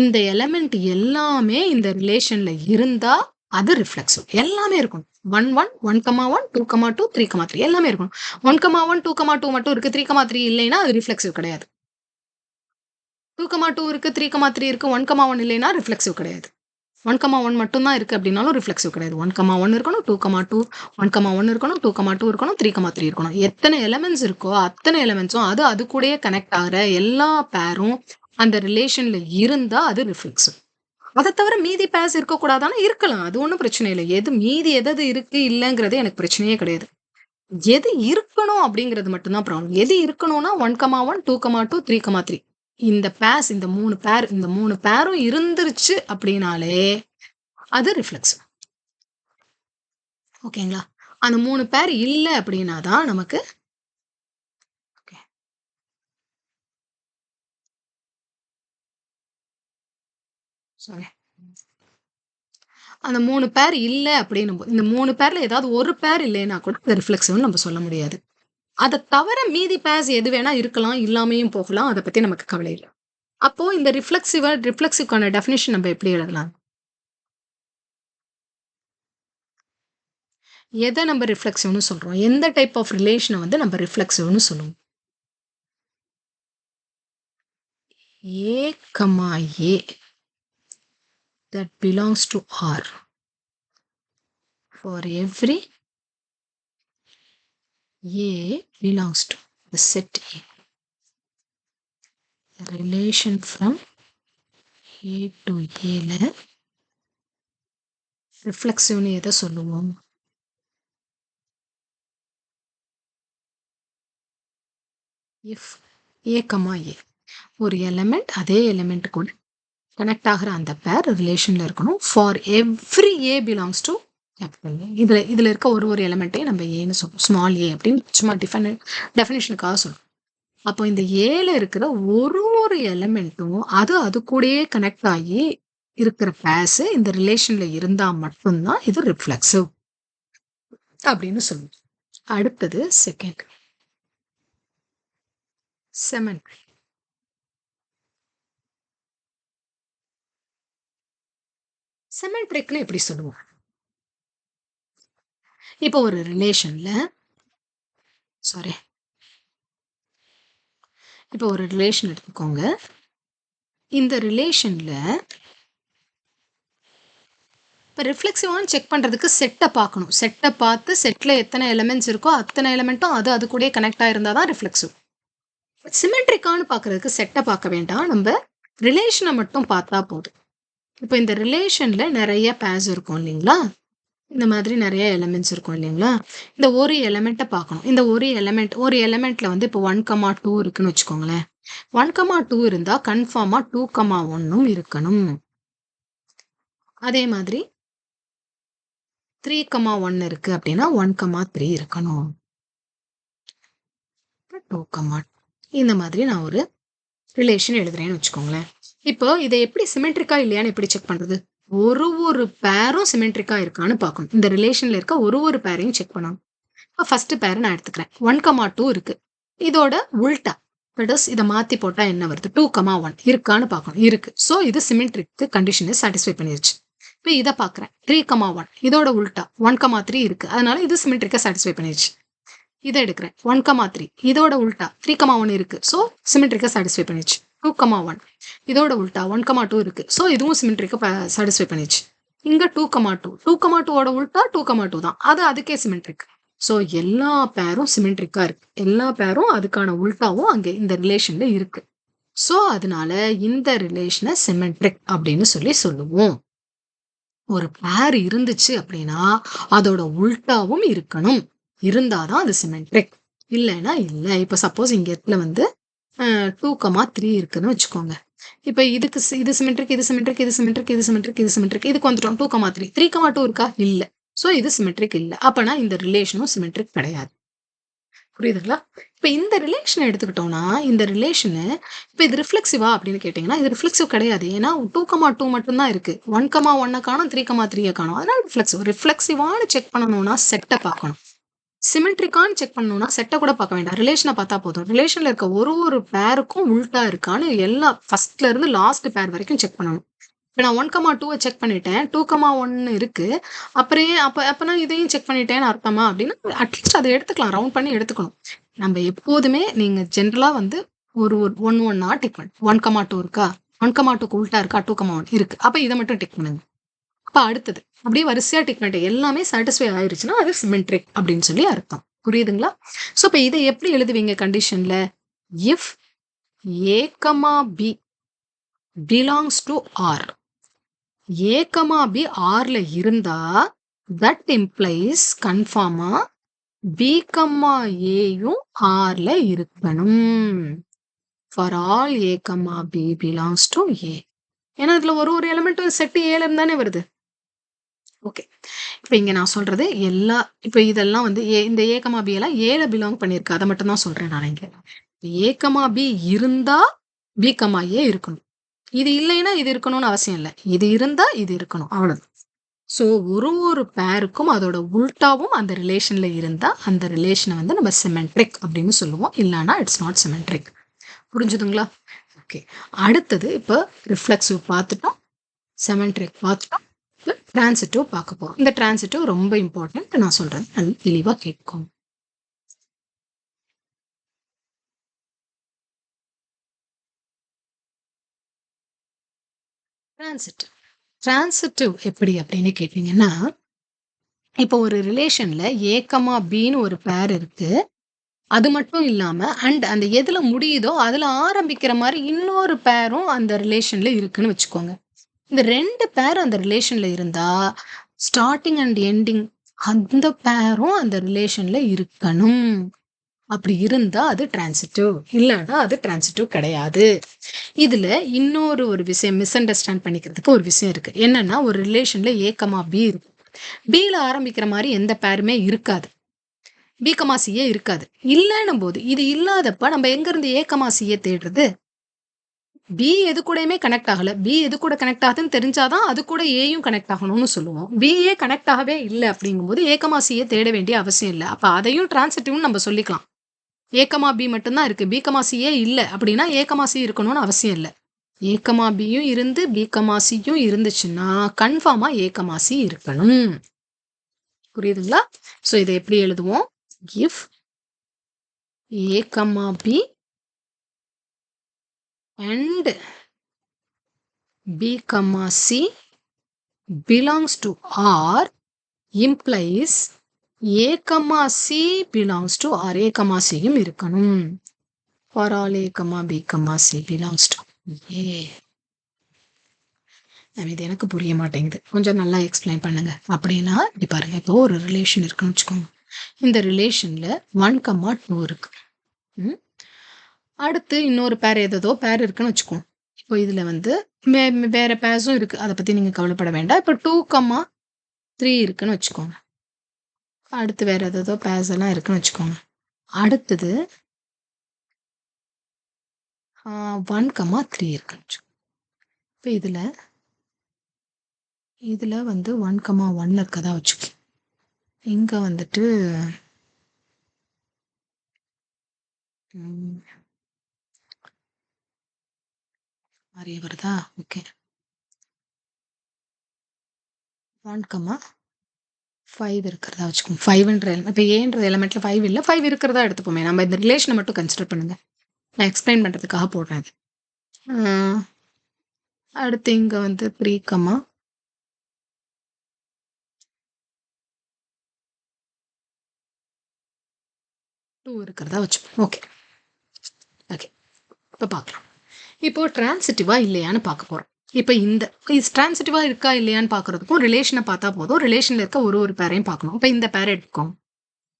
இந்த எலிமெண்ட் எல்லாமே இந்த ரிலேஷன்ல இருந்தா அது ரிஃப்ளெக்சிவ். எல்லாமே இருக்கும். 1, 1, 1, 1, 2, 2, 3, 3 எல்லாமே இருக்கும். 1, 1, 2, 2 மட்டும் இருக்கு, 3, 3 இல்லைன்னா அது ரிஃப்ளெக்சிவ் கிடையாது. 2, 2 இருக்கு, 3, 3 இருக்கு, 1, 1 இல்லைன்னா ரிஃப்ளெக்சிவ் கிடையாது. 1, 1 மட்டும் தான் இருக்கு அப்படின்னாலும் ரிஃப்ளெக்சிவ் கிடையாது. 1, 1 இருக்கணும், 2, 2, 1, 1 இருக்கணும், 2, 2 இருக்கணும், 3, 3 இருக்கணும். எத்தனை எலிமெண்ட்ஸ் இருக்கோ அத்தனை எலிமெண்ட்ஸும் அது கூடயே கனெக்ட் ஆகிற எல்லா பேரும் அந்த ரிலேஷன்ல இருந்தா அது ரிஃப்ளெக்சிவ். அதை தவிர மீதி பேர்ஸ் இருக்கக்கூடாதானா? இருக்கலாம், அது ஒன்றும் பிரச்சனை இல்லை. மீதி எது இருக்கு இல்லைங்கிறது எனக்கு பிரச்சனையே கிடையாது. எது இருக்கணும் அப்படிங்கிறது மட்டும்தான் ப்ராப்ளம். எது இருக்கணும்னா 1, 1, 2, 2, 3, 3 இந்த பேர்ஸ், இந்த 3 பேரும் இருந்துருச்சு அப்படின்னாலே அது ரிஃப்ளெக்சிவ். ஓகேங்களா? அந்த 3 பேர் இல்லை அப்படின்னா தான் நமக்கு சாரி. அந்த 3 பேர் இல்ல அப்படின்னும்போது, இந்த 3 பேர்ல ஏதாவது ஒரு பேர் இல்லைன்னா கூட அது ரிஃப்ளெக்சிவ்னு நம்ம சொல்ல முடியாது. அத தவிர மீதி பேர்ஸ் எது வேணா இருக்கலாம், இல்லாமயும் போகலாம். அத பத்தி நமக்கு கவலை இல்ல. அப்போ இந்த ரிஃப்ளெக்சிவ்க்கான டெஃபினிஷன் நம்ம எப்படி எழுதலாம்? எத நம்ம ரிஃப்ளெக்சிவ்னு சொல்றோம்? எந்த டைப் ஆஃப் ரிலேஷன வந்து நம்ம ரிஃப்ளெக்சிவ்னு சொல்லுவோம்? A, A that belongs to R. For every A belongs to the set A. The relation from A to A ல ரிஃப்ளெக்சிவ்னு எத சொல்லுவோம்? If A, A ஒரு எலிமெண்ட் அதே எலிமெண்ட் கூட கனெக்ட் ஆகுற அந்த பேர் ரிலேஷன்ல இருக்கணும். For every A belongs to capital A. இதுல இருக்க ஒரு எலிமெண்ட்டையும் நம்ம ஏன்னு சொல்றோம். ஸ்மால் ஏ அப்படின்னு சும்மா டெஃபினேஷனுக்காக சொல்றோம். அப்போ இந்த ஏல இருக்கிற ஒரு எலிமெண்ட்டும் அது கூடயே கனெக்ட் ஆகி இருக்கிற பேர்ஸ் இந்த ரிலேஷன்ல இருந்தா மட்டும்தான் இது ரிஃப்ளெக்சிவ் அப்படின்னு சொல்லுவோம். அடுத்தது செகண்ட் சிமெட்ரி. சிமெட்ரிக்னு எப்படி சொல்லுவோம்? இப்போ ஒரு ரிலேஷன்ல சாரி இப்போ ஒரு ரிலேஷன் எடுத்துக்கோங்க. இந்த ரிலேஷன்ல இப்போ ரிஃப்ளெக்சிவான்னு செக் பண்ணுறதுக்கு செட்டை பார்க்கணும். செட்டை பார்த்து செட்டில் எத்தனை எலிமெண்ட்ஸ் இருக்கோ அத்தனை எலிமெண்ட்டும் அது கூட கனெக்ட் ஆகிருந்தால் தான் ரிஃப்ளெக்சிவ். சிமெட்ரிக்கான்னு பார்க்குறதுக்கு செட்டை பார்க்க வேண்டாம். நம்ம ரிலேஷனை மட்டும் பார்த்தா போதும். இப்போ இந்த ரிலேஷனில் நிறைய பேர்ஸ் இருக்கும் இல்லைங்களா? இந்த மாதிரி நிறைய எலிமெண்ட்ஸ் இருக்கும் இல்லைங்களா? இந்த ஒரு எலிமெண்ட்டை பார்க்கணும். இந்த ஒரு எலிமெண்ட்டில் வந்து இப்போ 1,2 இருக்குன்னு வச்சுக்கோங்களேன். 1,2 இருந்தால் கன்ஃபார்மாக 2,1ம் இருக்கணும். அதே மாதிரி 3,1 இருக்கு அப்படின்னா 1,3 இருக்கணும். 2, இந்த மாதிரி நான் ஒரு ரிலேஷன் எழுதுறேன்னு வச்சுக்கோங்களேன். இப்போ இதை எப்படி சிமெட்ரிக்கா இல்லையான்னு எப்படி செக் பண்றது? ஒரு பேரும் சிமெட்ரிக்கா இருக்கான்னு பார்க்கணும். இந்த ரிலேஷன்ல இருக்க ஒரு பேரையும் செக் பண்ணணும். இப்போ ஃபர்ஸ்ட் பேரை நான் எடுத்துக்கிறேன். 1,2 இருக்கு. இதோட உல்டா இதை மாத்தி போட்டா என்ன வருது? 2,1 இருக்கான்னு பார்க்கணும். இருக்கு. ஸோ இது சிமெட்ரிக்கு கண்டிஷனை சாட்டிஸ்ஃபை பண்ணிருச்சு. இப்போ இதை பார்க்குறேன். 3,1 இதோட உல்டா 1,3 இருக்கு. அதனால இது சிமெட்ரிக்கா சாட்டிஸ்ஃபை பண்ணிருச்சு. இதை எடுக்கிறேன். 1,3 இதோட உல்டா 3,1 இருக்கு. ஸோ சிமெட்ரிக்கா சாட்டிஸ்ஃபை பண்ணிருச்சு. 2,1 இதோட உல்டா 1,2 இருக்கு. ஸோ இதுவும் சிமெட்ரிக்கா சாட்டிஸ்ஃபை பண்ணிருச்சு. இங்க 2,2 2,2ஓட உல்டா 2,2 தான். அதுக்கே சிமெட்ரிக். ஸோ எல்லா பேரும் சிமெட்ரிக்கா இருக்கு. எல்லா பேரும் அதுக்கான உல்டாவும் அங்கே இந்த ரிலேஷன்ல இருக்கு. ஸோ அதனால இந்த ரிலேஷனை சிமெட்ரிக் அப்படின்னு சொல்லுவோம். ஒரு பேர் இருந்துச்சு அப்படின்னா அதோட உல்டாவும் இருக்கணும். இருந்தாதான் அது சிமெட்ரிக். இல்லைன்னா இல்லை. இப்போ சப்போஸ் இங்க இடத்துல வந்து 2,3 இருக்குன்னு வச்சுக்கோங்க. இப்போ இது சிமெட்ரிக், இது சிமெட்ரிக், இது சிமெட்ரிக், இது சிமெட்ரிக், இது சிமெட்ரிக். இதுக்கு வந்துட்டோம் 2,3 3,2 இருக்கா? இல்லை. ஸோ இது சிமெட்ரிக் இல்லை. அப்பனா இந்த ரிலேஷனும் சிமெட்ரிக் கிடையாது. புரியுதுங்களா? இப்ப இந்த ரிலேஷனை எடுத்துக்கிட்டோம்னா இந்த ரிலேஷனு இப்ப இது ரிஃப்ளெக்சிவா அப்படின்னு கேட்டீங்கன்னா இது ரிஃப்ளெக்சிவ் கிடையாது. ஏன்னா 2,2 மட்டும்தான் இருக்கு. 1,1 காணும், 3,3 காணும். அதனால ரிஃப்ளெக்சிவான்னு செக் பண்ணணும்னா செட்டை பார்க்கணும். சிமெட்ரிக்கான்னு செக் பண்ணணும்னா செட்டை கூட பார்க்க வேண்டாம். ரிலேஷனை பார்த்தா போதும். ரிலேஷன்ல இருக்க ஒரு பேருக்கும் உல்டா இருக்கான்னு எல்லா ஃபர்ஸ்ட்ல இருந்து லாஸ்ட் பேர் வரைக்கும் செக் பண்ணணும். இப்போ நான் 1,2 செக் பண்ணிட்டேன். 2,1 இருக்கு. அப்பனா இதையும் செக் பண்ணிட்டேன்னு அர்த்தமா அப்படின்னா அட்லீஸ்ட் அதை எடுத்துக்கலாம். ரவுண்ட் பண்ணி எடுத்துக்கணும். நம்ம எப்போதுமே நீங்க ஜென்ரலா வந்து ஒரு 1 டிக் பண்ணு. 1,2 இருக்கா? 1,2க்கு உல்டா இருக்கா? 2,1 இருக்கு. அப்ப இதை மட்டும் டிக் பண்ணுங்க. அப்ப அடுத்தது அப்படியே வரிசையா டிக் பண்ணிட்டு எல்லாமே சாட்டிஸ்ஃபை ஆயிருச்சுன்னா அது சிமெட்ரிக் அப்படின்னு சொல்லி அர்த்தம். புரியுதுங்களா? ஸோ இப்போ இதை எப்படி எழுதுவீங்க கண்டிஷன்ல? If A, B belongs to R. A, B Rல இருந்தா that implies கன்ஃபார்மா B, Aயும் Rல இருக்கணும். For all A, B belongs to A. ஏன்னா இதுல ஒரு எலிமெண்ட் செட் ஏல இருந்தானே வருது. ஓகே. இப்போ இங்க நான் சொல்றது இப்போ இதெல்லாம் வந்து இந்த A, B எல்லாம் ஏல பிலாங் பண்ணிருக்கு. அதை மட்டும் தான் சொல்றேன் நான் இங்க. A, B இருந்தா B, A இருக்கணும். இது இல்லைன்னா இது இருக்கணும்னு அவசியம் இல்ல. இது இருந்தா இது இருக்கணும். அவ்வளவுதான். ஸோ ஒரு பேருக்கும் அதோட உல்டாவும் அந்த ரிலேஷன்ல இருந்தா, அந்த ரிலேஷன வந்து நம்ம சிமெட்ரிக் அப்படின்னு சொல்லுவோம். இல்லன்னா இட்ஸ் நாட் சிமெட்ரிக். புரிஞ்சுதுங்களா? ஓகே. அடுத்தது இப்ப ரிஃப்ளெக்சிவ் பார்த்துட்டோம். சிமெட்ரிக் பார்த்துட்டோம். இப்ப டிரான்சிட்டிவ் பார்க்க போறோம். இந்த டிரான்சிட்டிவ் ரொம்ப இம்பார்ட்டன்ட். நான் சொல்றேன். நல்லா தெளிவா கேட்கும். டிரான்சிட்டிவ் டிரான்சிட்டிவ் எப்படி அப்படின்னு கேட்டீங்கன்னா, இப்போ ஒரு ரிலேஷன்ல ஏ, பின்னு ஒரு பேர் இருக்கு. அது மட்டும் இல்லாம அந்த எதுல முடியுதோ, அதுல ஆரம்பிக்கிற மாரி இன்னொரு பேரும் அந்த ரிலேஷன்ல இருக்குன்னு வச்சுக்கோங்க. இந்த 2 பேர் அந்த ரிலேஷன்ல இருந்தா, ஸ்டார்ட்டிங் அண்ட் எண்டிங் அந்த பேரும் அந்த ரிலேஷன்ல இருக்கணும். அப்படி இருந்தா அது டிரான்சிட்டிவ். இல்லன்னா அது டிரான்சிட்டிவ் கிடையாது. இதுல இன்னொரு ஒரு விஷயம் மிஸ் அண்டர்ஸ்டாண்ட் பண்ணிக்கிறதுக்கு ஒரு விஷயம் இருக்கு. என்னன்னா, ஒரு ரிலேஷன்ல ஏ, பி இருக்கு. பில ஆரம்பிக்கிற மாரி எந்த பேருமே இருக்காது. பி, சியே இருக்காது. இல்லன்னும் போது, இது இல்லாதப்ப நம்ம எங்கருந்து ஏ, சிய தேடுறது? பி எது கூடயுமே கனெக்ட் ஆகல. பி எது கூட கனெக்ட் ஆகுதுன்னு தெரிஞ்சா தான், அது கூட ஏயும் கனெக்ட் ஆகணும்னு சொல்லுவோம். பியே கனெக்ட் ஆகவே இல்ல அப்படிங்கும்போது, ஏ, சிய தேட வேண்டிய அவசியம் இல்ல. அப்ப அதையும் டிரான்சிட்டிவ்னு நம்ம சொல்லிக்கலாம். ஏ, பி மட்டும் தான் இருக்கு. பி, சியே இல்ல அப்படின்னா, ஏ, சி இருக்கணும்னு அவசியம் இல்ல. ஏ, பியும் இருந்து, பி, சியும் இருந்துச்சுன்னா, கன்ஃபார்மா ஏ, சி இருக்கணும். புரியுதுங்களா? சோ இதை எப்படி எழுதுவோம்? If A, B and B, C belongs to R implies A, C belongs to R. A, Cயும் இருக்கணும். For all A, B, C belongs to A. இது எனக்கு புரிய மாட்டேங்குது. கொஞ்சம் நல்லா எக்ஸ்பிளைன் பண்ணுங்க. அப்படின்னா இப்படி பாருங்க. இப்போ ஒரு ரிலேஷன் இருக்குன்னு வச்சுக்கோங்க. இந்த ரிலேஷன்ல 1, 2 இருக்கு. அடுத்து இன்னொரு பேர் ஏதோ பேர் இருக்குன்னு வச்சுக்கோங்க. இப்போ இதுல வந்து வேற பேர்ஸும் இருக்கு. அதை பத்தி நீங்க கவலைப்பட வேண்டாம். இப்போ 2, 3 இருக்குன்னு வச்சுக்கோங்க. அடுத்து வேற ஏதோ பேர்ஸ் எல்லாம் இருக்குன்னு வச்சுக்கோங்க. அடுத்தது 1, 3 இருக்குன்னு வச்சுக்கோங்க. இப்போ இதுல வந்து 1, 1 இருக்கதா வச்சுக்கோங்க. இங்க வந்துட்டு நிறைய வருதா? ஓகே. 1, 5 இருக்கிறதா வச்சுக்கோங்க. 5ன்ற இப்போ ஏன்ற எலிமெண்ட்ல 5 இல்ல. 5 இருக்கிறதா எடுத்துப்போமே. நம்ம இந்த ரிலேஷனை மட்டும் கன்சிடர் பண்ணுங்க. நான் எக்ஸ்பிளைன் பண்றதுக்காக போடுறேன் இது. அடுத்து இங்க வந்து 3, 2 இருக்கிறதா வச்சுப்போம். ஓகே. இப்போ பார்க்கலாம். இப்போ டிரான்சிட்டிவா இல்லையான்னு பார்க்க போறோம். இப்போ இந்த டிரான்சிட்டிவா இருக்கா இல்லையான்னு பார்க்கறதுக்கும் ரிலேஷனை பார்த்தா போதும். ரிலேஷன்ல இருக்க ஒரு பேரையும் பார்க்கணும். இப்போ இந்த பேரை எடுத்துக்கோங்க.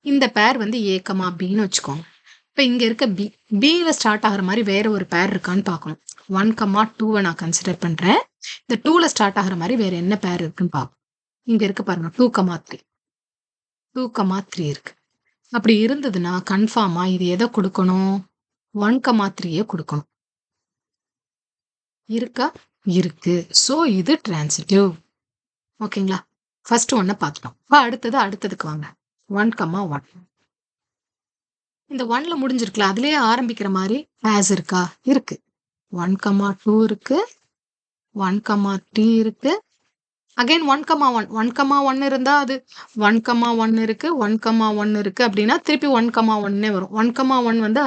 இந்த பேர் வந்து ஏ, பின்னு வச்சுக்கோங்க. இப்போ இங்க இருக்க பில ஸ்டார்ட் ஆகிற மாதிரி வேற ஒரு பேர் இருக்கான்னு பார்க்கணும். 1, 2 நான் கன்சிடர் பண்றேன். இந்த 2ல ஸ்டார்ட் ஆகிற மாதிரி வேற என்ன பேர் இருக்குன்னு பார்ப்போம். இங்க இருக்கு பாருங்க. 2, 3 2, 3 இருக்கு. அப்படி இருந்ததுன்னா கன்ஃபார்மா இது எதை கொடுக்கணும்? 1, 3 கொடுக்கணும். இருக்கா? இருக்கு. சோ இது டிரான்சிட்டிவ். ஓகேங்களா? ஃபர்ஸ்ட் ஒன்ன பார்த்துட்டோம். அடுத்ததுக்கு வாங்க. 1, 1 இந்த 1ல முடிஞ்சிருக்குல. அதுலயே ஆரம்பிக்கிற மாதிரி பேஸ் இருக்கா? இருக்கு. 1, 2 இருக்கு. 1, 3 இருக்கு. அகைன் 1, 1 1, 1 இருந்தா அது 1, 1 இருக்கு. 1, 1 இருக்கு அப்படின்னா திருப்பி 1, 1 வரும். 1, 1 வந்து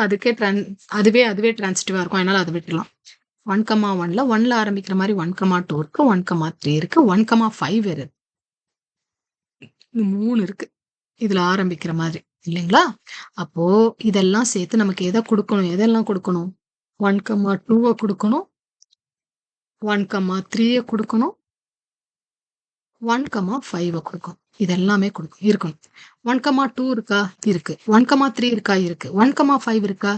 அதுவே டிரான்சிட்டிவா இருக்கும். அதனால அதை விட்டுலாம். 1, 1ல ஆரம்பிக்கிற மாதிரி 1, 2 இருக்கு. 1, 3 இருக்கு. 1, 5 இருக்கு. 3 இருக்கு. இதுல ஆரம்பிக்கிற மாதிரி இல்லைங்களா? அப்போ இதெல்லாம் சேர்த்து நமக்கு எதை கொடுக்கணும்? எதெல்லாம் கொடுக்கணும்? 1, 2 கொடுக்கணும். 1, 3 கொடுக்கணும். 1, 5 கொடுக்கும். இதெல்லாமே கொடுக்கும் இருக்கணும். 1, 2 இருக்கா? இருக்கு. 1, 3 இருக்கா? இருக்கு. 1, 5 இருக்கா?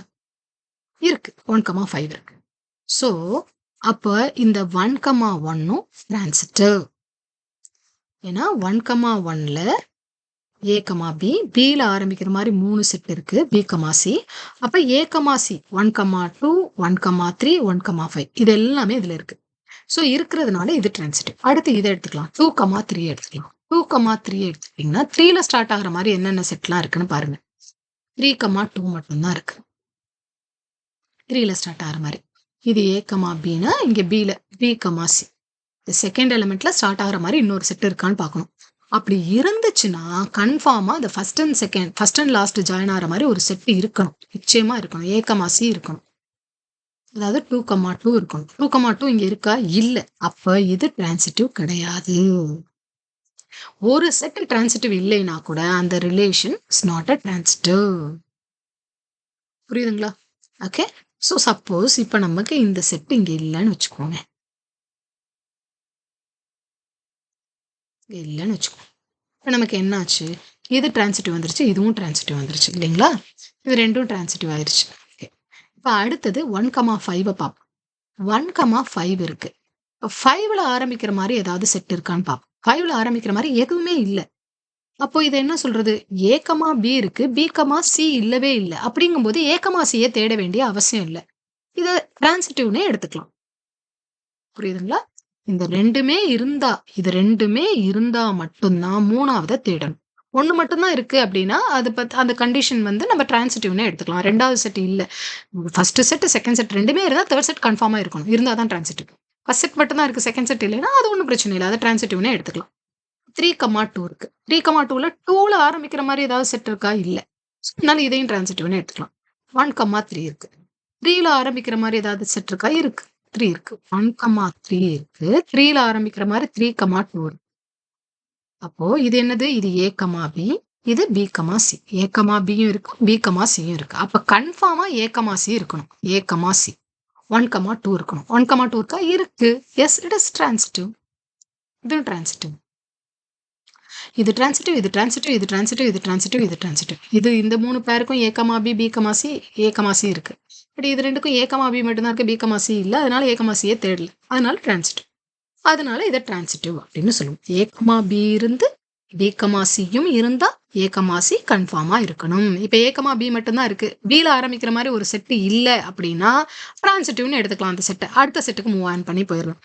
இருக்கு. 1, 5 இருக்கு. சோ அப்ப இந்த 1, 1ம் டிரான்சிட்டிவ். ஏன்னா 1, 1ல ஏ கமா பி, பில ஆரம்பிக்கிற மாதிரி 3 செட் இருக்கு, பி கமா சி. அப்ப ஏ கமா சி 1,2, 1,3, 1,5 இது எல்லாமே இதுல இருக்கு. ஸோ இருக்கிறதுனால இது டிரான்சிட்டிவ். அடுத்து இதை எடுத்துக்கலாம், 2,3 எடுத்துக்கலாம். 2,3 எடுத்துக்கிட்டீங்கன்னா 3ல ஸ்டார்ட் ஆகிற மாதிரி என்னென்ன செட்லாம் இருக்குன்னு பாருங்க. 3,2 மட்டும்தான் இருக்கு 3ல ஸ்டார்ட் ஆகிற மாதிரி. இது ஏ கமா பின்னா இங்க பில பி கமா சி செகண்ட் எலிமெண்ட்ல ஸ்டார்ட் ஆகிற மாதிரி இன்னொரு செட் இருக்கான்னு பார்க்கணும். அப்படி இருந்துச்சுன்னா கன்ஃபார்மா அந்த ஃபர்ஸ்ட் அண்ட் லாஸ்ட் ஜாயின் ஆகிற மாதிரி ஒரு செட் இருக்கணும், நிச்சயமா இருக்கணும். ஏ கமா சி இருக்கணும், அதாவது 2,2 இருக்கணும். 2,2 இங்க இருக்கா? இல்ல. அப்ப இது டிரான்சிட்டிவ் கிடையாது. ஒரு செட் டிரான்சிட்டிவ் இல்லைன்னா கூட அந்த relation is not a transitive. புரியுதுங்களா? ஓகே. ஸோ சப்போஸ் இப்ப நமக்கு இந்த செட் இங்க இல்லைன்னு வச்சுக்கோங்க, இல்லைன்னு வச்சுக்கோங்க. இப்போ நமக்கு என்ன ஆச்சு? இது டிரான்சிட்டிவ் வந்துருச்சு, இதுவும் டிரான்சிட்டிவ் வந்துருச்சு இல்லைங்களா? இது ரெண்டும் டிரான்சிட்டிவ் ஆயிடுச்சு. ஓகே. இப்போ அடுத்தது 1,5 பார்ப்போம். 1,5 இருக்கு. இப்போ 5ல ஆரம்பிக்கிற மாதிரி ஏதாவது செட் இருக்கான்னு பார்ப்போம். 5ல ஆரம்பிக்கிற மாதிரி எதுவுமே இல்லை. அப்போ இதை என்ன சொல்றது? ஏ கமா பி இருக்கு, பி கமா சி இல்லவே இல்லை. அப்படிங்கும்போது ஏ கமா சியை தேட வேண்டிய அவசியம் இல்லை. இதை டிரான்சிட்டிவ்னே எடுத்துக்கலாம். புரியுதுங்களா? இந்த ரெண்டுமே இருந்தா, இது ரெண்டுமே இருந்தா மட்டும்தான் மூணாவதை தேடணும். ஒண்ணு மட்டும்தான் இருக்கு அப்படின்னா அது அந்த கண்டிஷன் வந்து நம்ம டிரான்சிட்டிவ்னே எடுத்துக்கலாம். ரெண்டாவது செட் இல்ல, ஃபர்ஸ்ட் செட் செகண்ட் செட் ரெண்டுமே இருந்தா தேர்ட் செட் கன்ஃபார்மா இருக்கணும், இருந்தாதான் டிரான்சிட்டிவ். ஃபர்ஸ்ட் செட் மட்டும் தான் இருக்கு, செகண்ட் செட் இல்லைன்னா அது ஒன்றும் பிரச்சனை இல்லை, அதை டிரான்சிட்டிவ்னே எடுத்துக்கலாம். 3,2 இருக்கு. 3,2ல 2ல ஆரம்பிக்கிற மாதிரி ஏதாவது செட் இருக்கா? இல்ல. அதனால இதையும் டிரான்சிட்டிவ்னு எடுத்துக்கலாம். 1,3 இருக்கு. 3ல ஆரம்பிக்கிற மாதிரி ஏதாவது செட் இருக்கா? இருக்கு. 3 இருக்கு. 1,3 இருக்கு. 3ல ஆரம்பிக்கிற மாதிரி 3,2 இருக்கு. அப்போ இது என்னது? இது ஏ கமா பி, இது B comma C. A comma பியும் இருக்கு, பி கமா சியும் இருக்கு. அப்ப கன்ஃபார்மா ஏ கமா சி இருக்கணும். ஏ கமா சி 1,2 இருக்கணும். 1,2 இருக்கா? இருக்கு. Yes, it is transitive. இதுவும் டிரான்சிட்டிவ். இது டிரான்சிட்டிவ், இது டிரான்சிட்டிவ், இது டிரான்சிட்டிவ், இது டிரான்சிட்டிவ், இது டிரான்சிட்டிவ். இது இந்த 3 பேருக்கும் A comma B, B comma C, A comma C இருக்கு. பட் இது ரெண்டுக்கும் ஏ கமா பி மட்டும்தான் இருக்கு, பி கமா சி இல்ல. அதனால ஏ கமா சியே தேடல. அதனால டிரான்சிட்டிவ். அதனால இதை டிரான்சிட்டிவ் அப்படின்னு சொல்லுவோம். ஏ கமா பி இருந்து பி கமா சியும் இருந்தா ஏ கமா சி கன்ஃபார்மா இருக்கணும். இப்ப ஏ கமா பி மட்டும்தான் இருக்கு, பில ஆரம்பிக்கிற மாதிரி ஒரு செட்டு இல்ல அப்படின்னா டிரான்சிட்டிவ்னு எடுத்துக்கலாம். அந்த செட்டை அடுத்த செட்டுக்கு மூவ் ஆன் பண்ணி போயிடலாம்.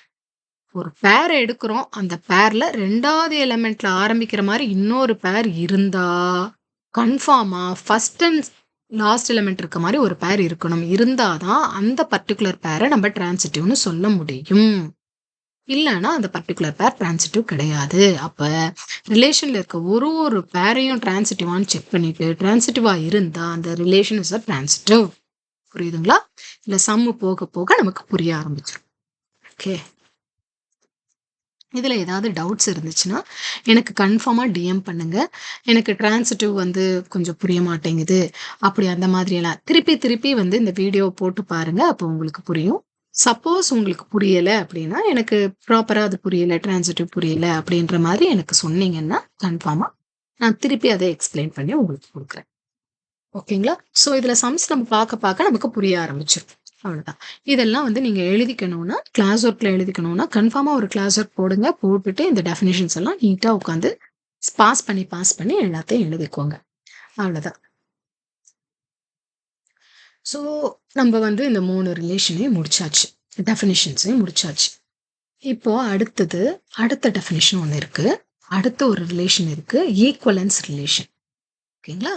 ஒரு பேரை எடுக்கிறோம், அந்த பேர்ல 2வது எலிமெண்ட்ல ஆரம்பிக்கிற மாதிரி இன்னொரு பேர் இருந்தா கன்ஃபார்மா ஃபர்ஸ்ட் அண்ட் லாஸ்ட் எலிமெண்ட் இருக்க மாதிரி ஒரு பேர் இருக்கணும். இருந்தாதான் அந்த பர்டிகுலர் பேரை நம்ம டிரான்சிட்டிவ்னு சொல்ல முடியும். இல்லைன்னா அந்த பர்டிகுலர் பேர் டிரான்சிட்டிவ் கிடையாது. அப்ப ரிலேஷன்ல இருக்க ஒரு பேரையும் டிரான்சிட்டிவான்னு செக் பண்ணிட்டு டிரான்சிட்டிவா இருந்தா அந்த ரிலேஷன் இஸ் அ டிரான்சிட்டிவ். புரியுதுங்களா? இல்ல சம்மு போக போக நமக்கு புரிய ஆரம்பிச்சிடும். ஓகே. இதுல ஏதாவது டவுட்ஸ் இருந்துச்சுன்னா எனக்கு கன்ஃபார்மா டிஎம் பண்ணுங்க. எனக்கு டிரான்சிட்டிவ் வந்து கொஞ்சம் புரிய மாட்டேங்குது அப்படி அந்த மாதிரி எல்லாம் திருப்பி திருப்பி வந்து இந்த வீடியோ போட்டு பாருங்க, அப்போ உங்களுக்கு புரியும். சப்போஸ் உங்களுக்கு புரியல அப்படின்னா, எனக்கு ப்ராப்பரா அது புரியல, டிரான்சிட்டிவ் புரியல அப்படின்ற மாதிரி எனக்கு சொன்னீங்கன்னா கன்ஃபார்மா நான் திருப்பி அதை எக்ஸ்பிளைன் பண்ணி உங்களுக்கு கொடுக்குறேன். ஓகேங்களா? ஸோ இதுல சம்ஸ் நம்ம பார்க்க பார்க்க நமக்கு புரிய ஆரம்பிச்சிடும். அவ்வளவுதான். இதெல்லாம் வந்து நீங்க எழுதிக்கணும்னா, கிளாஸ் ஒர்க்ல எழுதிக்கணும்னா கன்ஃபார்மா ஒரு கிளாஸ் ஒர்க் போடுங்க. போட்டுட்டு இந்த டெஃபினிஷன்ஸ் எல்லாம் நீட்டா உட்காந்து பாஸ் பண்ணி எல்லாத்தையும் எழுதிக்கோங்க. அவ்வளவுதான். ஸோ நம்ம வந்து இந்த 3 ரிலேஷனையும் முடிச்சாச்சு, டெஃபினிஷன்ஸையும் முடிச்சாச்சு. இப்போ அடுத்த டெஃபினிஷன் ஒன்று இருக்கு. அடுத்த ஒரு ரிலேஷன் இருக்கு, ஈக்குவலன்ஸ் ரிலேஷன். ஓகேங்களா?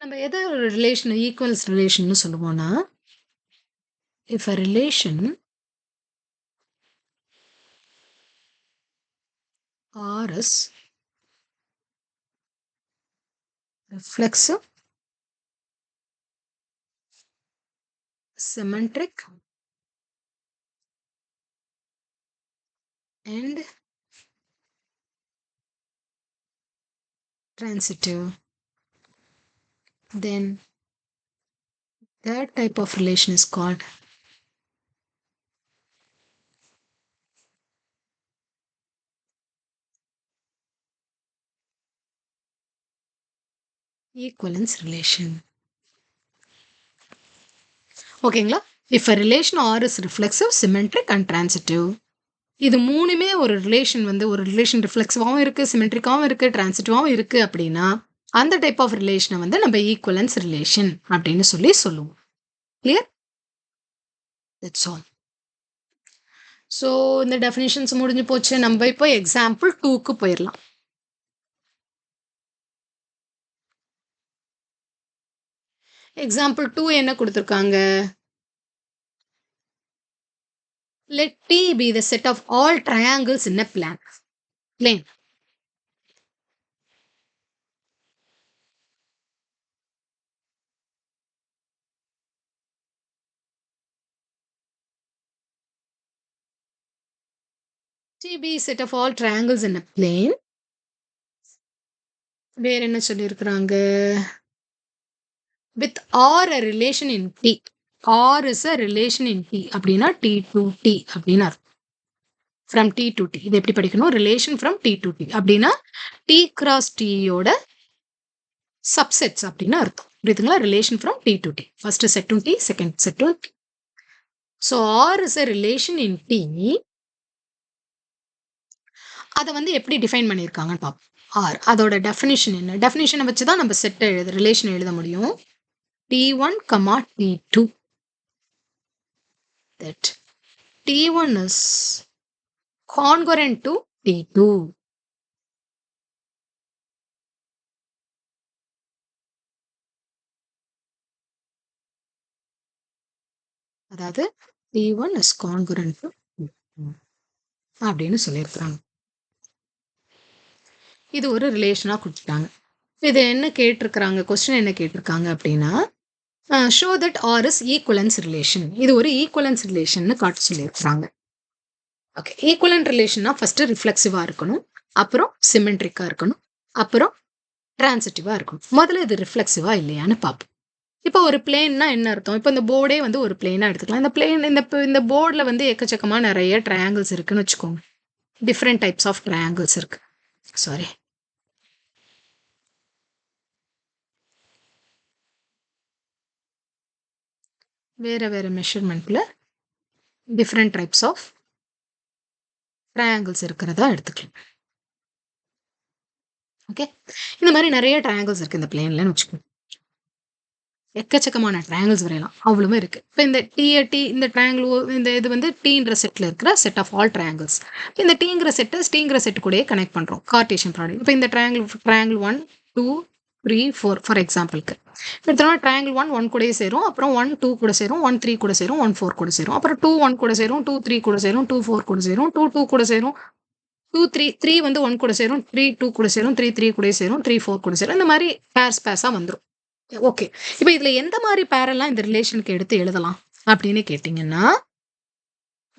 நம்ம எதை ஒரு ரிலேஷன் ஈக்குவல்ஸ் ரிலேஷன் சொல்லுவோம்னா, if a relation R is reflexive, symmetric and transitive, then that type of relation is called equivalence relation. ஓகேங்களா? இஃப் a relation R is reflexive, symmetric and transitive. இது மூணுமே ஒரு ரிலேஷன் வந்து ஒரு ரிலேஷன் ரிஃப்ளெக்சிவாகவும் இருக்கு, சிமெட்ரிக்காவும் இருக்கு, டிரான்சிட்டிவாவும் இருக்கு அப்படின்னா அந்த டைப் ஆஃப் ரிலேஷனை வந்து நம்ம ஈக்குவலன்ஸ் ரிலேஷன் அப்படின்னு சொல்லி சொல்லுவோம். கிளியர்? That's all. ஸோ இந்த டெஃபினிஷன்ஸ் முடிஞ்சு போச்சு. நம்ம இப்போ எக்ஸாம்பிள் 2க்கு போயிடலாம். எக்ஸாம்பிள் 2 என்ன கொடுத்துருக்காங்க? Let T be the set of all triangles in a plane. T be set of all triangles in a plane. வேற என்ன சொல்லியிருக்கிறாங்க? With R a relation in T. R is a relation in T அப்படின்னா T to T அப்படின்னு அர்த்தம். From T to T. இது எப்படி படிக்கணும்? relation from T to T அப்படின்னா T cross T யோட subsets அப்படின்னு அர்த்தம். புரியுதுங்களா? relation from T to T. First set to T, second set to T. So R is a relation in T. அதை வந்து எப்படி டிஃபைன் பண்ணியிருக்காங்கன்னு பார்ப்போம். R அதோட டெஃபினிஷன் என்ன? டெஃபினிஷனை வச்சு தான் நம்ம செட்டை ரிலேஷன் எழுத முடியும். T1, T2. That T1 is congruent to T2. அதாவது T1 is congruent to T2 அப்படின்னு சொல்லியிருக்கிறாங்க. இது ஒரு ரிலேஷனா கொடுத்துட்டாங்க. இது என்ன கேட்டிருக்கிறாங்க? கொஸ்டின் என்ன கேட்டிருக்காங்க அப்படின்னா show that R is equivalence relation. இது ஒரு ஈக்குவலன்ஸ் ரிலேஷன் காட்ட சொல்லியிருக்கிறாங்க. ஓகே, ஈக்குவலன்ட் ரிலேஷன்னா ஃபர்ஸ்ட் ரிஃப்ளெக்சிவா இருக்கணும், அப்புறம் சிமெட்ரிக்கா இருக்கணும், அப்புறம் டிரான்சிட்டிவா இருக்கணும். முதல்ல இது ரிஃப்ளெக்சிவா இல்லையான்னு பார்ப்போம். இப்போ ஒரு பிளேன்னா என்ன அர்த்தம்? இப்போ இந்த போர்டே வந்து ஒரு பிளேனா எடுத்துக்கலாம். இந்த பிளேன் இந்த போர்டில் வந்து எக்கச்சக்கமாக நிறைய ட்ரையாங்கிள்ஸ் இருக்குன்னு வச்சுக்கோங்க. டிஃப்ரெண்ட் டைப்ஸ் ஆஃப் ட்ரையாங்கிள்ஸ் இருக்கு. சாரி, வேற வேற மெஷர்மெண்ட்ல டிஃப்ரெண்ட் டைப்ஸ் ஆஃப் ட்ரையாங்கிள்ஸ் இருக்கிறதா எடுத்துக்கலாம். ஓகே, இந்த மாதிரி நிறைய ட்ரையாங்கிள்ஸ் இருக்கு இந்த பிளேன்லன்னு வச்சுக்கோங்க. எக்கச்சக்கமான ட்ரையாங்கிள்ஸ் வரையலாம், அவ்வளவுமே இருக்கு. இப்போ இந்த இந்த ட்ரையாங்கிள், இந்த இது வந்து டீன்ற செட்ல இருக்கிற செட் ஆஃப் ஆல் ட்ரையாங்கிள்ஸ். இந்த டீங்கிற செட்டு கூடயே கனெக்ட் பண்றோம் கார்டேஷியன் ப்ராடக்ட். இப்போ இந்த ட்ரையாங்கிள் 1, 2, 3, 4 ஃபார் எக்ஸாம்பிளுக்கு எடுத்தோம்னா ட்ரையாங்கிள் 1 1 கூடயே சேரும், அப்புறம் 1 2 கூட சேரும், 1 3 கூட சேரும், 1 4 கூட சேரும், அப்புறம் 2 1 கூட சேரும், 2 3 கூட சேரும், 2 4 கூட சேரும், 2 2 கூட சேரும், 2 3 வந்து 1 கூட சேரும், 3 2 கூட சேரும், 3 3 கூட சேரும், 3 4 கூட சேரும். இந்த மாதிரி பேர்ஸா வந்துடும். ஓகே, இப்போ இதுல எந்த மாதிரி பேரெல்லாம் இந்த ரிலேஷனுக்கு எடுத்து எழுதலாம் அப்படின்னு கேட்டீங்கன்னா,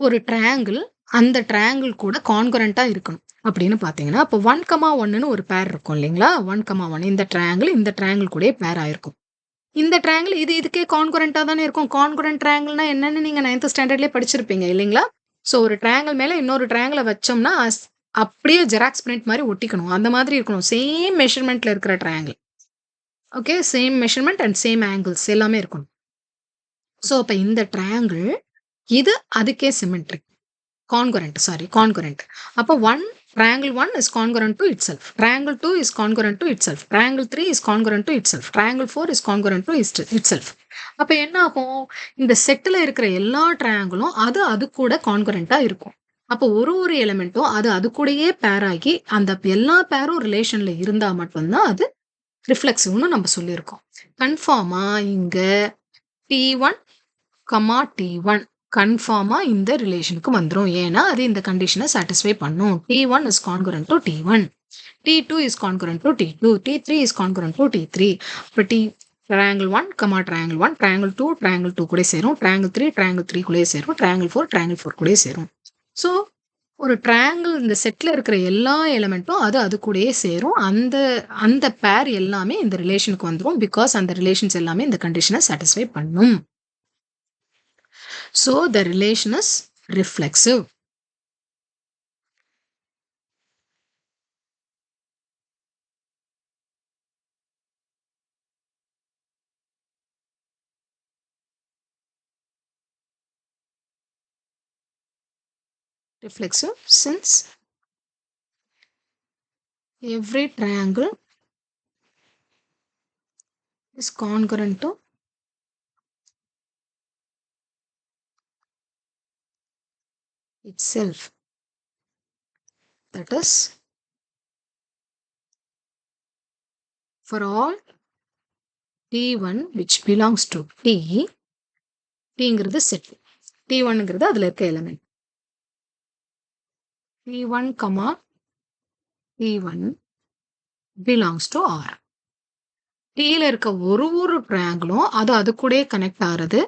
ஒரு ட்ரையாங்கிள் அந்த ட்ரையாங்கிள் கூட கான்கரண்டா இருக்கணும் அப்படின்னு பாத்தீங்கன்னா, இப்போ 1,1ன்னு ஒரு பேர் இருக்கும் இல்லைங்களா? 1,1 இந்த ட்ரையாங்கிள் கூட பேர் ஆயிருக்கும். இந்த ட்ரையாங்கிள் இதுக்கே கான்கரண்டா தானே இருக்கும். கான்கரண்ட் ட்ரையாங்கிள்னா என்னன்னு நீங்க 9th ஸ்டாண்டர்ட்லயே படிச்சிருப்பீங்க இல்லைங்களா? ஸோ ஒரு ட்ரையாங்கிள் மேல இன்னொரு ட்ரையாங்கிளை வச்சோம்னா அப்படியே ஜெராக்ஸ் பிரிண்ட் மாதிரி ஒட்டிக்கணும், அந்த மாதிரி இருக்கணும். சேம் மெஷர்மெண்ட்ல இருக்கிற triangle. Okay, same measurement and same angles எல்லாமே இருக்கணும். ஸோ அப்போ இந்த ட்ரையாங்கிள் இது அதுக்கே சிமெட்ரிக் கான்கரண்ட். அப்போ triangle 1 is congruent to itself, triangle 2 is congruent to itself, triangle 3 is congruent to itself, triangle 4 is congruent to itself. அப்போ என்ன ஆகும்? இந்த செட்டில் இருக்கிற எல்லா ட்ரையாங்கிளும் அது கூட கான்கரண்டா இருக்கும். அப்போ ஒரு எலிமெண்ட்டும் அது கூடயே பேர் ஆகி அந்த எல்லா பேரும் ரிலேஷன்ல இருந்தா மட்டும்தான் அது ரிஃப்ளெக்சிவ்னு நம்ம சொல்லியிருக்கோம். கன்ஃபார்மா இங்க T1, T1 கன்ஃபார்மா இந்த ரிலேஷனுக்கு வந்துடும். ஏன்னா அது இந்த கண்டிஷனை சாட்டிஸ்ஃபை பண்ணும். T1 is congruent to T1, T2 is congruent to T2, T3 is congruent to T3. இப்போ triangle 1, triangle 1, triangle 2 கூட சேரும், triangle 3 கூட சேரும், triangle 4 கூட சேரும். ஸோ ஒரு ட்ரையாங்கிள் இந்த செட்ல இருக்கிற எல்லா எலிமெண்ட்டும் அது கூடயே சேரும். அந்த பேர் எல்லாமே இந்த ரிலேஷனுக்கு வந்துடும். பிகாஸ் அந்த ரிலேஷன்ஸ் எல்லாமே இந்த கண்டிஷனை சாட்டிஸ்ஃபை பண்ணும். So the relation is reflexive. reflexive since every triangle is congruent to itself. That is, for all T1 which belongs to Tங்கிறது செட். T1ங்கிறது அதில் இருக்க element. T1, T1 belongs to R. Tல இருக்க ஒரு ட்ரையாங்கிளும் அது கூட கனெக்ட் ஆகிறது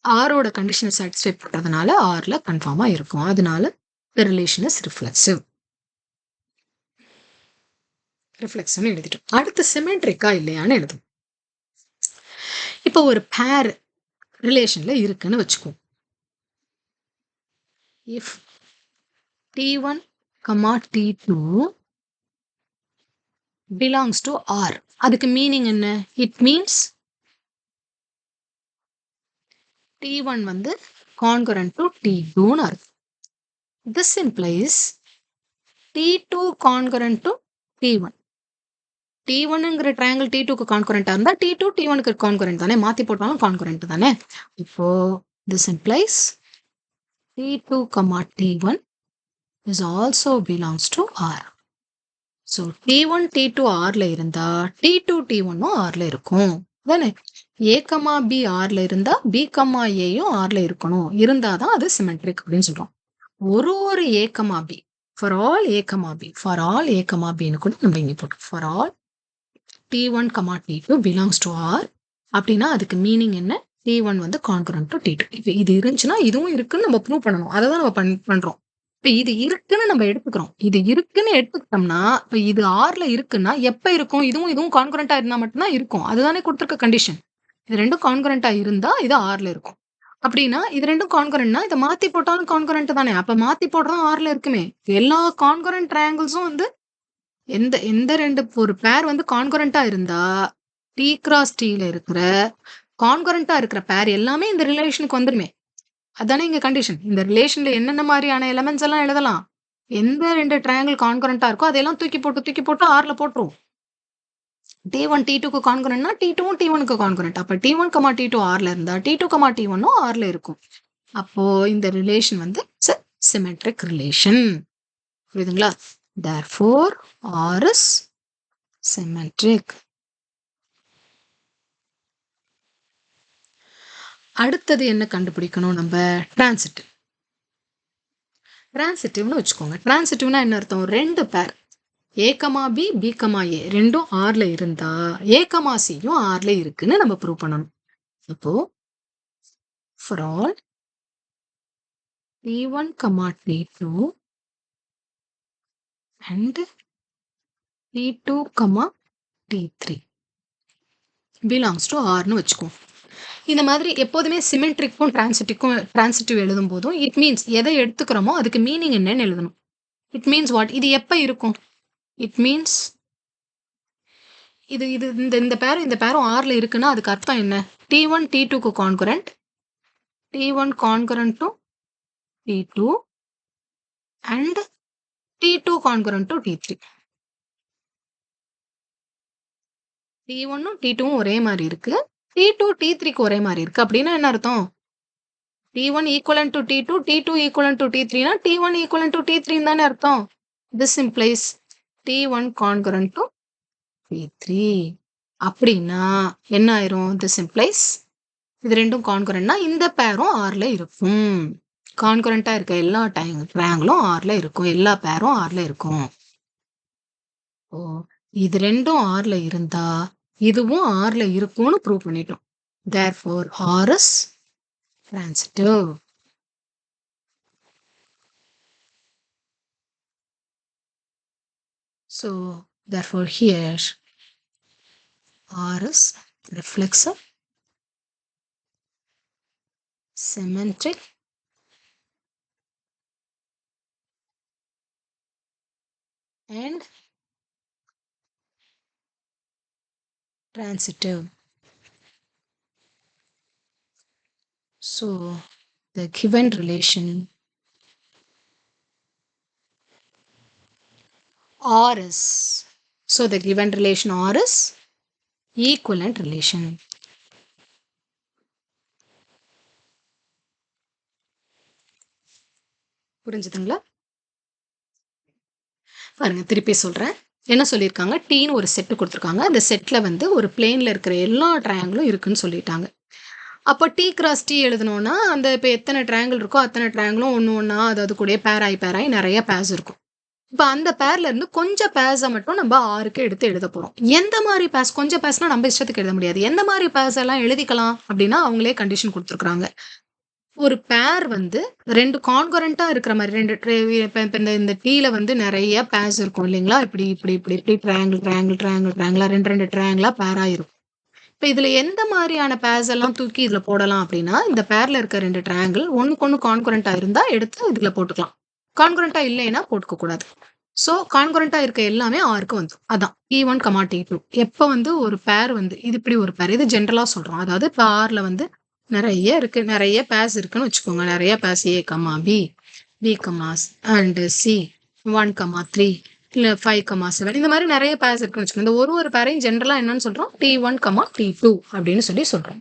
ஆரோட கண்டிஷனை சாட்டிஸ்ஃபை பண்றதுனால ஆர்ல கன்ஃபார்மா இருக்கும். அதனால the relation is reflexive. Reflection எழுதிட்டோம். அடுத்து சிமெட்ரிக்கா இல்லையான்னு எழுதும். இப்போ ஒரு பேர் ரிலேஷன்ல இருக்குன்னு வச்சுக்கோ. If T1, T2 belongs to R. அதுக்கு மீனிங் என்ன? இட் மீன்ஸ் T1 வந்து congruent to T2ன்னு அர்த்தம். This implies T2 congruent to T1. T1ங்கிற ட்ரையாங்கிள் T2க்கு கான்கரண்டா இருந்தா T2 T1க்கு கான்கரண்ட் தானே, மாத்தி போட்டாலும் கான்கரண்ட் தானே. இப்போ this implies T2, T1 is also belongs to R. So T1 T2 Rல இருந்தா T2 T1ம் Rல இருக்கும் தானே. A, B Rல இருந்தா B, Aயும் Rல இருக்கணும். இருந்தாதான் அது சிமெட்ரிக் அப்படின்னு சொல்றோம். ஒரு A, B for all A, B for all A, Bன்னு கூட நம்ம இங்க போட்டோம். For all T1, T2 belongs to R அப்படின்னா அதுக்கு மீனிங் என்ன? T1 வந்து congruent to T2. இப்போ இது இருந்துச்சுன்னா இதுவும் இருக்குன்னு நம்ம ப்ரூவ் பண்ணணும். அதை தான் நம்ம பண்றோம். இப்போ இது இருக்குன்னு நம்ம எடுத்துக்கிறோம். இது இருக்குன்னு எடுத்துக்கிட்டோம்னா இப்போ இது ஆர்ல இருக்குன்னா எப்ப இருக்கும்? இதுவும் கான்கரண்டா இருந்தா மட்டும்தான் இருக்கும். அதுதானே கொடுத்துருக்க கண்டிஷன். இது ரெண்டும் கான்கரண்டா இருந்தா இது ஆர்ல இருக்கும். அப்படின்னா இது ரெண்டும் கான்கரண்ட்னா இதை மாத்தி போட்டாலும் கான்கரண்ட் தானே. அப்ப மாத்தி போடுறதும் ஆர்ல இருக்குமே. எல்லா கான்கரண்ட் ட்ரையாங்கிள்ஸும் வந்து எந்த ரெண்டு ஒரு பேர் வந்து கான்கரண்டா இருந்தா T கிராஸ் Tல இருக்கிற கான்கரண்டா இருக்கிற பேர் எல்லாமே இந்த ரிலேஷனுக்கு வந்துருமே. அதானே இங்க கண்டிஷன். இந்த ரிலேஷன்ல என்னென்ன மாதிரியான எலிமெண்ட்ஸ் எல்லாம் எழுதலாம்? எந்த ரெண்டு ட்ரையாங்கிள் கான்கரண்டா இருக்கோ அதெல்லாம் தூக்கி போட்டு ஆர்ல போட்டுரும். T1 T2க்கு கான்கரண்ட்னா T2வும் T1க்கு கான்கரண்ட். அப்ப T1, T2 ஆர்ல இருந்தா T2, T1ம் ஆர்ல இருக்கும். அப்போ இந்த ரிலேஷன் வந்து சிமெட்ரிக் ரிலேஷன். புரியுதுங்களா? Therefore R is symmetric. அடுத்தது என்ன கண்டுபிடிக்கணும் நம்ம? டிரான்சிட்டிவ். டிரான்சிட்டிவ்னு வச்சுக்கோங்க. டிரான்சிட்டிவ்னா என்ன அர்த்தம்? ரெண்டு பேர் A, B, B, A ரெண்டும் ஆர்ல இருந்தா A, Cயும் ஆர்ல இருக்குன்னு நம்ம ப்ரூவ் பண்ணணும். அப்போ for all T1, T2 and T2, T3 belongs to Rன்னு வச்சுக்கோம். இந்த மாதிரி எப்போதுமே சிமெட்ரிக்கும் டிரான்சிட்டிவ் எழுதும் போதும் இட் மீன்ஸ் எதை எடுத்துக்கிறோமோ அதுக்கு மீனிங் என்னன்னு எழுதணும். It means what? இது எப்ப இருக்கும்? இட் மீன்ஸ் இது இது இந்த பேரும் ஆர்ல இருக்குன்னா அதுக்கு அர்த்தம் என்ன? T1 T2க்கு congruent, T1 congruent to T2 and T2 congruent to T3. T1ம் T2ம் ஒரே மாதிரி இருக்கு, T2 T3க்கு ஒரே மாதிரி இருக்கு. அப்படின்னா என்ன அர்த்தம்? T1 equivalent to T2, T2 equivalent to T3னா T1 equivalent to T3 தானே அர்த்தம். This implies T1 congruent to T3. அப்படின்னா என்ன ஆயிரும்? This implies இது ரெண்டும் கான்கரண்ட்னா இந்த பேரும் ஆர்ல இருக்கும். கான்கரண்டா இருக்க எல்லா ட்ரையாங்கிளும் ஆர்ல இருக்கும். எல்லா பேரும் ஆர்ல இருக்கும். ஓ, இது ரெண்டும் ஆர்ல இருந்தா இதுவும் ஆர்ல இருக்கும்னு ப்ரூவ் பண்ணிட்டோம். Therefore R is transitive. So therefore here R is reflexive, symmetric, and transitive. So the given relation R is. So the given relation R is equivalent relation. புரிஞ்சுதுங்களா? பாருங்க திருப்பி சொல்றேன். என்ன சொல்லியிருக்காங்க? டீன்னு ஒரு செட் கொடுத்துருக்காங்க. அந்த செட்ல வந்து ஒரு பிளேன்ல இருக்கிற எல்லா ட்ரையாங்கிளும் இருக்குன்னு சொல்லிட்டாங்க. அப்போ டி கிராஸ் டி எழுதணும்னா அந்த இப்போ எத்தனை ட்ரையாங்கிள் இருக்கோ அத்தனை ட்ரையாங்கிளும் ஒன்று ஒன்றா அது கூடயே பேராகி நிறைய பேர்ஸ் இருக்கும். இப்போ அந்த பேர்ல இருந்து கொஞ்சம் பேர்ஸை மட்டும் நம்ம ஆருக்கு எடுத்து எழுத போறோம். எந்த மாதிரி பேர்ஸ்? கொஞ்சம் பேர்ஸ்னா நம்ம இஷ்டத்துக்கு எழுத முடியாது. எந்த மாதிரி பேர்ஸ் எல்லாம் எழுதிக்கலாம் அப்படின்னா அவங்களே கண்டிஷன் கொடுத்துருக்காங்க. ஒரு பேர் வந்து 2 கான்கரண்டா இருக்கிற மாதிரி 2 இந்த டீல வந்து நிறைய பேர்ஸ் இருக்கும் இல்லைங்களா? இப்படி இப்படி இப்படி இப்படி ட்ரையாங்கிளா 2 ட்ரையாங்கிளா பேரா இருக்கும். இப்போ இதுல எந்த மாதிரியான பேர்ஸ் எல்லாம் தூக்கி இதுல போடலாம் அப்படின்னா இந்த பேர்ல இருக்க 2 ட்ரையாங்கிள் ஒண்ணுக்கு ஒண்ணு கான்கரண்டா இருந்தா எடுத்து இதுல போட்டுக்கலாம். கான்கரண்டா இல்லைன்னா போட்டுக்க கூடாது. ஸோ கான்கரண்டா இருக்க எல்லாமே ஆருக்கு வந்துடும். அதான் T1, T2. எப்போ வந்து ஒரு பேர் வந்து இது இப்படி ஒரு பேர் இது ஜென்ரலா சொல்றோம். அதாவது இப்போ ஆர்ல வந்து நிறைய இருக்கு, நிறைய பேர்ஸ் இருக்குன்னு வச்சுக்கோங்க. நிறைய pairs A, B, B, and C 1, 3 இல்ல 5, 7 இந்த மாதிரி நிறைய பேர்ஸ் இருக்குன்னு வச்சுக்கோங்க. இந்த ஒரு பேரையும் ஜென்ரலா என்னன்னு சொல்றோம்? T1, T2 அப்படின்னு சொல்றோம்.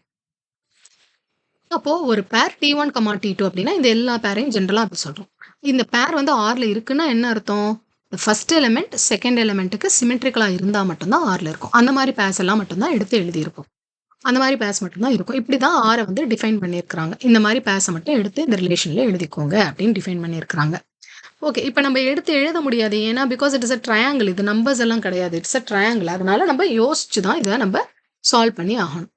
அப்போ ஒரு பேர் T1, T2 அப்படின்னா இந்த எல்லா பேரையும் ஜென்ரலா அப்படி சொல்றோம். இந்த பேர் வந்து ஆர்ல இருக்குன்னா என்ன அர்த்தம்? ஃபர்ஸ்ட் எலிமெண்ட் செகண்ட் எலிமெண்ட்டுக்கு சிமெட்ரிக்கலா இருந்தா மட்டும்தான் ஆர்ல இருக்கும். அந்த மாதிரி பேர்ஸ் எல்லாம் மட்டும்தான் எடுத்து எழுதியிருக்கும். அந்த மாதிரி பேர்ஸ் மட்டும்தான் இருக்கும். இப்படிதான் ஆரை வந்து டிஃபைன் பண்ணியிருக்கிறாங்க. இந்த மாதிரி பேர்ஸை மட்டும் எடுத்து இந்த ரிலேஷன்ல எழுதிக்கோங்க அப்படின்னு டிஃபைன் பண்ணியிருக்கிறாங்க. ஓகே, இப்போ நம்ம எடுத்து எழுத முடியாது. ஏன்னா because it is a triangle. இது நம்பர்ஸ் எல்லாம் கிடையாது. It's a triangle. அதனால நம்ம யோசிச்சு தான் இதை நம்ம சால்வ் பண்ணி ஆகணும்.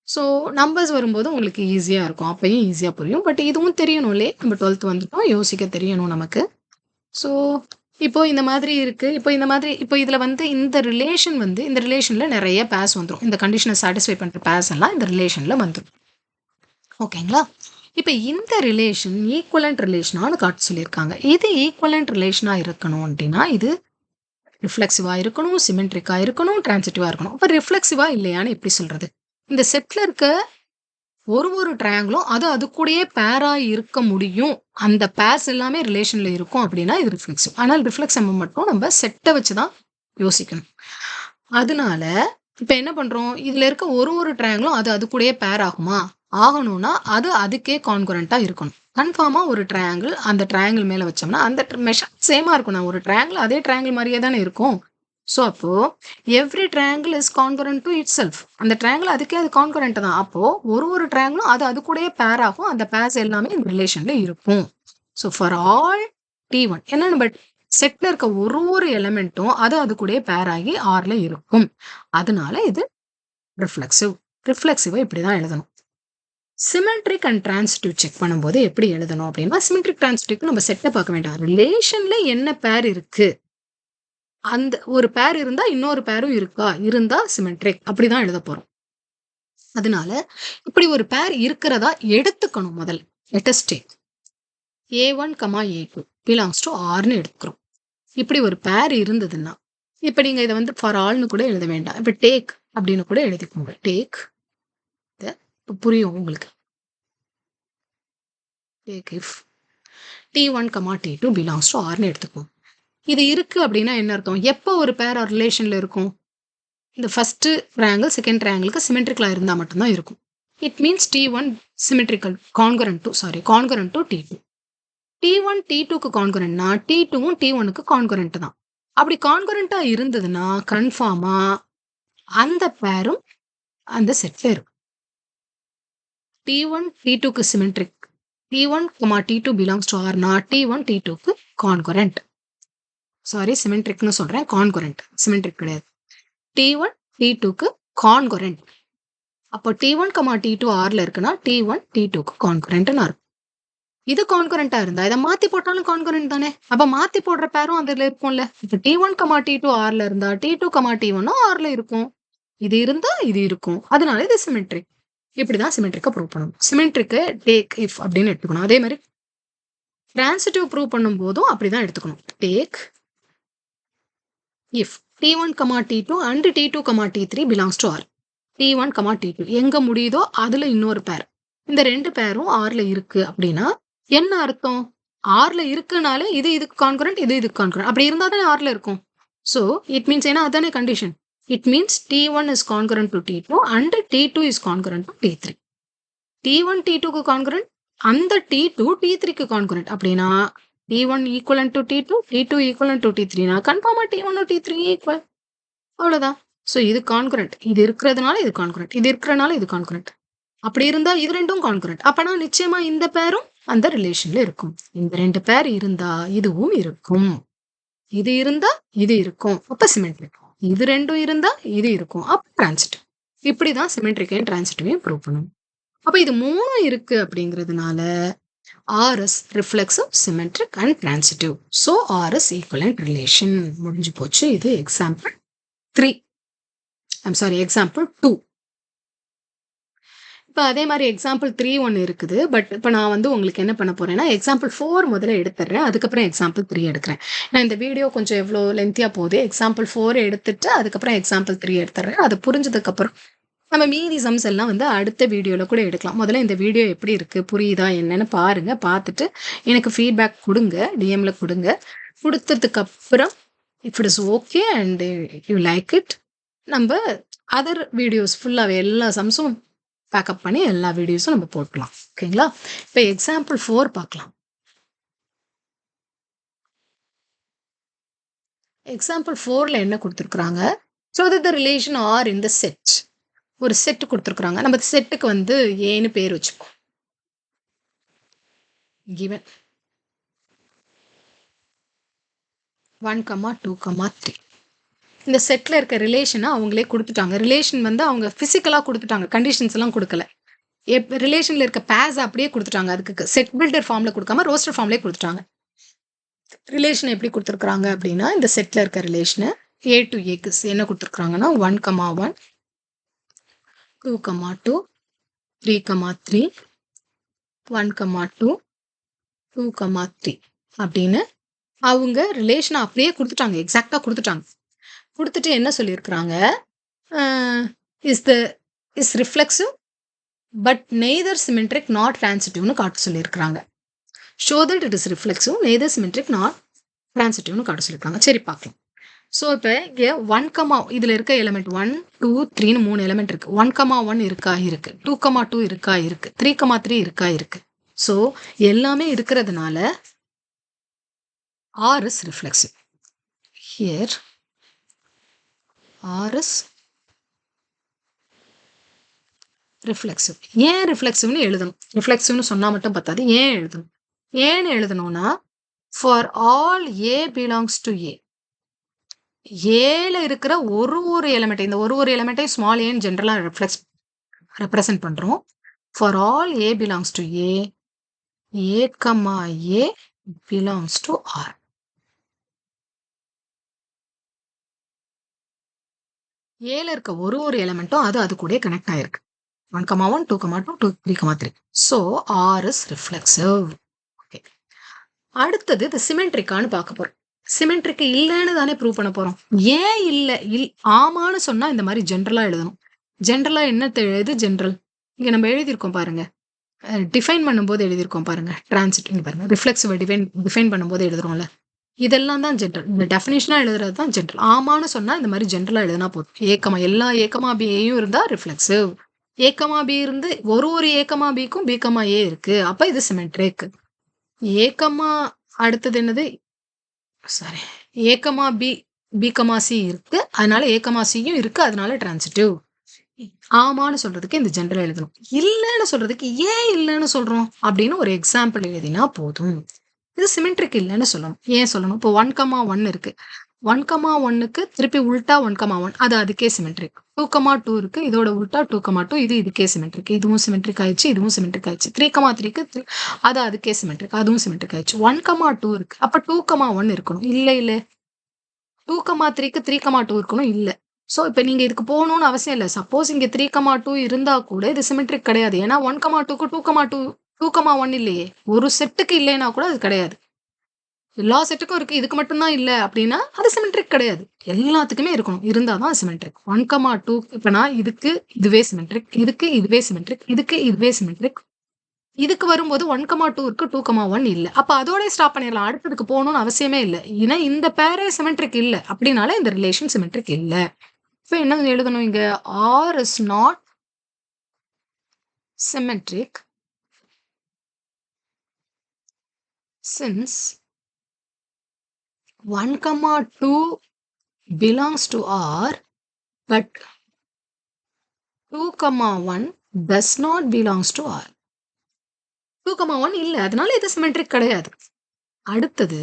ஸோ நம்பர்ஸ் வரும்போது உங்களுக்கு ஈஸியாக இருக்கும். அப்பயும் ஈஸியாக புரியும். பட் இதுவும் தெரியணும்லே. நம்ம 12th வந்துட்டோம், யோசிக்க தெரியணும் நமக்கு. ஸோ இப்போ இந்த மாதிரி இருக்கு. இப்போ இதுல வந்து இந்த ரிலேஷன்ல நிறைய பேர்ஸ் வந்துடும். இந்த கண்டிஷனை சாட்டிஸ்ஃபை பண்ற பேர்ஸ் எல்லாம் இந்த ரிலேஷன்ல வந்துடும். ஓகேங்களா? இப்போ இந்த ரிலேஷன் ஈக்குவலண்ட் ரிலேஷனானு காட்ட சொல்லியிருக்காங்க. இது ஈக்குவலண்ட் ரிலேஷனா இருக்கணும் அப்படின்னா இது ரிஃப்ளெக்சிவா இருக்கணும், சிமெட்ரிக்கா இருக்கணும், டிரான்சிட்டிவா இருக்கணும். இப்போ ரிஃப்ளெக்சிவா இல்லையான்னு எப்படி சொல்றது? இந்த செட்ல இருக்க ஒரு ட்ரையாங்கிளும் அது கூடயே பேரா இருக்க முடியும். அந்த பேர்ஸ் எல்லாமே ரிலேஷன்ல இருக்கும் அப்படின்னா இது ரிஃப்ளெக்சிவ். ஆனால் ரிஃப்ளெக்சிவ் மட்டும் நம்ம செட்டை வச்சுதான் யோசிக்கணும். அதனால இப்ப என்ன பண்றோம்? இதுல இருக்க ஒரு ட்ரையாங்கிளும் அது கூடயே பேர் ஆகுமா? ஆகணும்னா அதுக்கே கான்குரண்டா இருக்கணும். கன்ஃபார்மா ஒரு ட்ரையாங்கிள் அந்த ட்ரையாங்கிள் மேல வச்சோம்னா அந்த மெஷர் சேமா இருக்கணும். ஒரு ட்ரையாங்கிள் அதே ட்ரையாங்கிள் மாதிரியே தானே இருக்கும். ஸோ அப்போ every triangle is congruent to it self. அந்த ட்ரையாங்கிள் அதுக்கே அது கான்கரண்ட் தான். அப்போ ஒரு ட்ரையாங்கிளும் அது கூடயே பேர் ஆகும். அந்த பேர்ஸ் எல்லாமே இந்த ரிலேஷன்ல இருக்கும். ஸோ ஃபார் ஆல் T1 என்னன்னு பட் செட்ல இருக்க ஒரு எலிமெண்ட்டும் அது கூடயே பேர் ஆகி ஆர்ல இருக்கும். அதனால இது ரிஃப்ளெக்சிவா இப்படிதான் எழுதணும். சிமெட்ரிக் அண்ட் டிரான்சிட்டிவ் செக் பண்ணும்போது எப்படி எழுதணும் அப்படின்னா சிமெட்ரிக் டிரான்சிட்டிவ்க்கு நம்ம செட்டை பார்க்க வேண்டாம். ரிலேஷன்ல என்ன பேர் இருக்கு, அந்த ஒரு பேர் இருந்தா இன்னொரு பேரும் இருந்தா சிமெட்ரிக் அப்படிதான் எழுத போறோம். அதனால இப்படி ஒரு பேர் இருக்கிறதா எடுத்துக்கணும். முதல்ல let us take A1, A2 belongs to Rன்னு எடுத்துக்கிறோம். இப்படி ஒரு பேர் இருந்ததுன்னா இப்ப நீங்க இதை வந்து ஃபார் ஆல்னு கூட எழுத வேண்டாம். இப்ப டேக் அப்படின்னு கூட எழுதிக்கோங்க. டேக் புரியும் உங்களுக்கு. Take if T1, T2 belongs to Rன்னு எடுத்துக்கோங்க. இது இருக்கு அப்படின்னா என்ன அர்த்தம்? எப்போ ஒரு பேர் ரிலேஷன்ல இருக்கும்? இந்த ஃபர்ஸ்ட் ட்ரையாங்கிள் செகண்ட் ட்ரையாங்கிளுக்கு சிமெட்ரிக்கலா இருந்தா மட்டும்தான் இருக்கும். It means T1 symmetrical congruent to T2. T1 T2க்கு கான்கரண்ட்னா T2வும் T1க்கு கான்கரண்ட் தான். அப்படி கான்கரண்டா இருந்ததுன்னா கன்ஃபார்மா அந்த பேரும் அந்த செட்ல இருக்கும். T1 T2க்கு symmetric, T1, T2 belongs to Rனா T1 T2க்கு கான்கரண்ட். சாரி சிமெட்ரிக்னு சொல்றேன், கான்கரண்ட் சிமெட்ரிக் கிடையாது. T1 T2க்கு கான்கரண்ட். அப்போ T1, T2 Rல இருக்குன்னா T1 T2க்கு கான்கரண்ட்னு இருக்கும். இது கான்கரண்டா இருந்தா இதை மாத்தி போட்டாலும் கான்கரண்ட் தானே. அப்ப மாத்தி போடுற பேரும் அதுல இருக்கும்ல. இப்ப T1, T2 Rல இருந்தா T2, T1 Rல இருக்கும். இது இருந்தா இது இருக்கும். அதனால இது சிமெட்ரிக். இப்படிதான் சிமெட்ரிக்கை ப்ரூவ் பண்ணணும். சிமெட்ரிக்கை டேக் இஃப் அப்படின்னு எடுத்துக்கணும். அதே மாதிரி டிரான்சிட்டிவ் ப்ரூவ் பண்ணும் போதும் அப்படிதான் எடுத்துக்கணும். Take if T1, T2 and T2, T3 belongs to R. T1, T2 எங்க முடியுதோ அதுல இன்னொரு பேர். இந்த 2 பேரும் Rல இருக்கு அப்படின்னா என்ன அர்த்தம்? Rல இருக்குனாலே இதுக்கு கான்கரண்ட், இதுக்கு கான்கரண்ட். அப்படி இருந்தா தானே Rல இருக்கும். ஸோ இட் மீன்ஸ் ஏன்னா அதானே condition. It means T1 is congruent to T2 and T2 is congruent to T3. T1 T2க்கு கான்கரண்ட், அந்த T2 T3க்கு கான்கரண்ட். அப்படின்னா T1 equivalent to T2, T2 equivalent to T3னா கன்ஃபார்மா T1 T3 ஈக்குவல். அவ்வளோதான். So இது கான்கரண்ட். இது இருக்கிறதுனால இது கான்கரண்ட், இது இருக்கிறனால இது கான்கரண்ட். அப்படி இருந்தா இது ரெண்டும் கான்கரண்ட். அப்பனா நிச்சயமா இந்த பேரும் அந்த ரிலேஷன்ல இருக்கும். இந்த 2 பேர் இருந்தா இதுவும் இருக்கும். இது இருந்தா இது இருக்கும். அப்ப சிமெட்ரிக். இது ரெண்டும் இருந்தா இது இருக்கும். அப்ப டிரான்சிட்டிவ். இப்படிதான் சிமெட்ரிக்கையும் டிரான்சிட்டிவையும் ப்ரூவ் பண்ணணும். அப்ப இது 3 இருக்கு அப்படிங்கிறதுனால RS reflexive, symmetric and transitive. So RS equivalent relation முடிஞ்சு போச்சு. இது எக்ஸாம்பிள் 3. எக்ஸாம்பிள் 2. இப்போ அதே மாதிரி எக்ஸாம்பிள் 3 ஒன்று இருக்குது. பட் இப்போ நான் வந்து உங்களுக்கு என்ன பண்ண போறேன்னா எக்ஸாம்பிள் 4 முதல்ல எடுத்துடுறேன். அதுக்கப்புறம் எக்ஸாம்பிள் 3 எடுக்கிறேன். நான் இந்த வீடியோ கொஞ்சம் எவ்வளோ லென்த்தியாக போகுது. எக்ஸாம்பிள் 4 எடுத்துட்டு அதுக்கப்புறம் எக்ஸாம்பிள் 3 எடுத்துடுறேன். அது புரிஞ்சதுக்கப்புறம் நம்ம மீதி சம்ஸ் எல்லாம் வந்து அடுத்த வீடியோவில் கூட எடுக்கலாம். முதல்ல இந்த வீடியோ எப்படி இருக்குது, புரியுதா என்னன்னு பாருங்க. பார்த்துட்டு எனக்கு ஃபீட்பேக் கொடுங்க, டிஎம்ல கொடுங்க. கொடுத்ததுக்கப்புறம் if it is okay and you like it, நம்ம அதர் வீடியோஸ் ஃபுல்லாகவே எல்லா சம்ஸும் பேக்கப் பண்ணி எல்லா வீடியோஸும் நம்ம போட்டுக்கலாம். ஓகேங்களா? இப்போ எக்ஸாம்பிள் 4 பார்க்கலாம். எக்ஸாம்பிள் 4ல என்ன கொடுத்துருக்குறாங்க? So the relation R in the set. ஒரு செட்டு கொடுத்துருக்குறாங்க. நம்ம செட்டுக்கு வந்து ஏன்னு பேர் வச்சுப்போம். கிவன் 1, 2, 3. இந்த செட்டில் இருக்க ரிலேஷனை அவங்களே கொடுத்துட்டாங்க. ரிலேஷன் வந்து அவங்க ஃபிசிக்கலாக கொடுத்துட்டாங்க, கண்டிஷன்ஸ் எல்லாம் கொடுக்கல. ரிலேஷனில் இருக்க பேஸ் அப்படியே கொடுத்துட்டாங்க. அதுக்கு செட் பில்டர் ஃபார்மில் கொடுக்காம ரோஸ்டர் ஃபார்ம்லேயே கொடுத்துட்டாங்க. ரிலேஷன் எப்படி கொடுத்துருக்குறாங்க அப்படின்னா இந்த செட்டில் இருக்க ரிலேஷனை A to Aக்கு என்ன கொடுத்துருக்குறாங்கன்னா 1, 1, 2, 2, 3, 3, 1, 2, 2, 3 அப்படின்னு அவங்க ரிலேஷனை அப்படியே கொடுத்துட்டாங்க. எக்ஸாக்டாக கொடுத்துட்டாங்க. கொடுத்துட்டு என்ன சொல்லியிருக்கிறாங்க? Is reflexive but neither symmetric not டிரான்சிட்டிவ்னு காட்ட சொல்லியிருக்கிறாங்க. Show that it is reflexive neither symmetric not டிரான்சிட்டிவ்னு காட்ட சொல்லியிருக்காங்க. சரி, பார்க்கலாம். ஸோ இப்போ இங்கே 1, இதில் இருக்க எலிமெண்ட் 1, 2, 3ன்னு 3 எலிமெண்ட் இருக்கு. 1, 1 இருக்கா இருக்கு, 2, 2 இருக்கா இருக்கு, 3, 3 இருக்கா இருக்கு. ஸோ எல்லாமே இருக்கிறதுனால R is reflexive. Here R is reflexive. ஏன் ரிஃப்ளெக்சிவ்னு எழுதணும்? ரிஃப்ளெக்சிவ்னு சொன்னா மட்டும் பத்தாது. ஏன் எழுதணும்? ஏன்னு எழுதணும்னா for all A belongs to A. ஏல இருக்கிற ஒரு எலிமெண்ட், இந்த ஒரு எலிமெண்ட்டையும் ஸ்மால் ஏன்னு ஜென்ரலாக ரெப்ரசன்ட் பண்றோம். For all A belongs to A, A, A belongs to R. ஏல இருக்க ஒரு எலிமெண்ட்டும் அது கூட கனெக்ட் ஆயிருக்கு. 1, 1, 2, 2, 3, 3. So R is reflexive. Okay, அடுத்தது இது சிமெட்ரிக்கான்னு பார்க்க போறோம். சிமெட்ரிக்கு இல்லைன்னு தானே ப்ரூவ் பண்ண போறோம். ஏன் இல்லை ஆமான்னு சொன்னா இந்த மாதிரி ஜென்ரலா எழுதணும். ஜென்ரலா என்ன எழுது? ஜென்ரல் இங்க நம்ம எழுதியிருக்கோம் பாருங்க. டிஃபைன் பண்ணும்போது எழுதியிருக்கோம் பாருங்க. டிரான்சிட் இங்க பாருங்க. ரிஃப்ளெக்சிவ் டிஃபைன் பண்ணும்போது எழுதுறோம்ல, இதெல்லாம் தான் ஜென்ரல். இந்த டெஃபினிஷனா எழுதுறது தான் ஜென்ரல். ஆமான்னு சொன்னா இந்த மாதிரி ஜென்ரலா எழுதுனா போதும். எல்லா ஏக்கமா பியும் இருந்தா ரிஃப்ளெக்சிவ். ஏக்கமா பி இருந்து ஒரு ஏக்கமா பிக்கும் பிகமா ஏ இருக்கு. அப்ப இது சிமெட்ரிக். ஏக்கமா அடுத்தது என்னது? சாரி, ஏக்கமா பி பிகமா சி இருக்கு, அதனால ஏக்கமா சியும் இருக்கு, அதனால டிரான்சிட்டிவ். ஆமான்னு சொல்றதுக்கு இந்த ஜென்ரல் எழுதணும். இல்லைன்னு சொல்றதுக்கு ஏன் இல்லைன்னு சொல்றோம் அப்படின்னு ஒரு எக்ஸாம்பிள் எழுதினா போதும். இது சிமெட்ரிக் இல்லைன்னு சொல்லணும். ஏன் சொல்லணும்? இப்போ 1, 1 இருக்கு. 1, 1க்கு திருப்பி உல்டா 1, 1 அது அதுக்கே சிமெட்ரிக். 2, 2 இருக்கு, இதோட உல்டா 2, 2 இது இதுக்கே சிமெட்ரிக். இதுவும் சிமெட்ரிக் ஆயிடுச்சு, இதுவும் சிமெட்ரிக் ஆயிடுச்சு. 3, 3க்கு அது அதுக்கே சிமெட்ரிக், அதுவும் சிமெட்ரிக் ஆயிடுச்சு. 1, 2 இருக்கு, அப்ப 2, 1 இருக்கணும். இல்ல 2, 3க்கு 3, 2 இருக்கணும். இல்ல. ஸோ இப்போ நீங்க இதுக்கு போகணும்னு அவசியம் இல்லை. சப்போஸ் இங்க 3, 2 இருந்தா கூட இது சிமெட்ரிக் கிடையாது. ஏன்னா 1, 2க்கு 2, 1 இல்லையே. ஒரு செட்டுக்கு இல்லைன்னா கூட அது கிடையாது. எல்லா செட்டுக்கும் இருக்கு, இதுக்கு மட்டும்தான் இல்லை அப்படின்னா அது சிமெட்ரிக் கிடையாது. எல்லாத்துக்குமே இருக்கணும், இருந்தாதான் சிமெட்ரிக். 1, 2 இப்ப நான் இதுக்கு இதுவே சிமெட்ரிக், இதுக்கு இதுவே சிமெட்ரிக், இதுக்கு இதுவே சிமெட்ரிக், இதுக்கு வரும்போது 1,2 இருக்கு, 2,1 இல்ல. அப்ப அதோடயே ஸ்டாப் பண்ணிரலாம். அடுத்ததுக்கு போணும்னு அவசியமே இல்ல. ஏன்னா இந்த பேரே சிமெட்ரிக் இல்ல. அப்படினால இந்த ரிலேஷன் சிமெட்ரிக் இல்ல. இப்ப என்ன எழுதணும் இங்க? R is not symmetric since 1,2 belongs to R, but 2,1 does not belongs to R. 2,1 இல்ல. அதனால இது சிமெட்ரிக் கிடையாது. அடுத்தது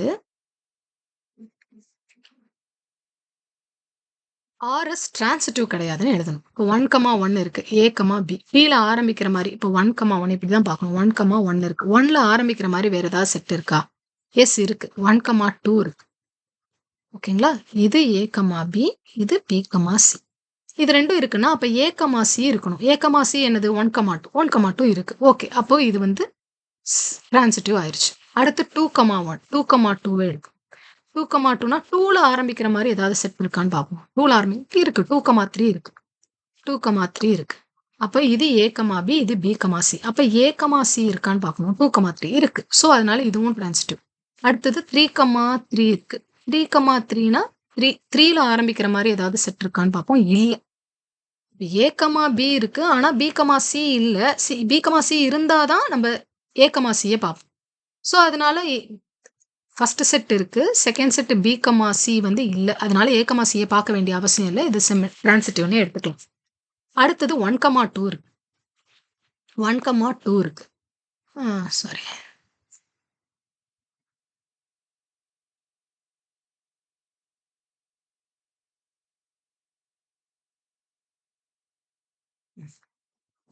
RS டிரான்சிட்டிவ் கிடையாதுன்னு எழுதணும். இப்போ 1,1 இருக்கு. A, B. Bல ஆரம்பிக்கிற மாரி இப்போ 1,1 இப்படி தான் பார்க்கணும். 1,1 இருக்கு. 1ல ஆரம்பிக்கிற மாரி வேற ஏதாவது செட் இருக்கா? எஸ் இருக்கு. 1,2 இருக்கு. ஓகேங்களா? இது A, B. இது B, C. இது 2 இருக்குன்னா, அப்ப A, C இருக்கணும். A, C என்னது? 1,2. 1,2 இருக்கு. ஓகே. அப்போ இது வந்து டிரான்சிட்டிவ் ஆயிருச்சு. அடுத்து 2,1. 2,2 எடுக்கும். 2,2னா 2ல ஆரம்பிக்கிற மாரி ஏதாவது செட் இருக்கான்னு பார்ப்போம். 2ல இருக்கு. 2,3 இருக்கு. 2,3 இருக்கு. அப்ப இது A, B. இது B, C. அப்ப A, C இருக்கான்னு பார்க்கணும். 2,3 இருக்கு. சோ அதனால இதுவும் டிரான்சிட்டிவ். அடுத்தது 3,3 இருக்கு. 3,3னா 3ல ஆரம்பிக்கிற மாரி ஏதாவது செட் இருக்கான்னு பார்ப்போம். இல்ல. A, B இருக்கு. ஆனா B, C இல்ல. B, C இருந்தா தான் நம்ம A, Cயே பார்ப்போம். சோ அதனால ஃபர்ஸ்ட் செட் இருக்கு. செகண்ட் செட் B, C வந்து இல்ல. அதனால A, Cய பார்க்க வேண்டிய அவசியம் இல்ல. இது டிரான்சிட்டிவ்னே எடுத்துக்கலாம். அடுத்தது 1,2 இருக்கு. 1,2 இருக்கு. சாரி.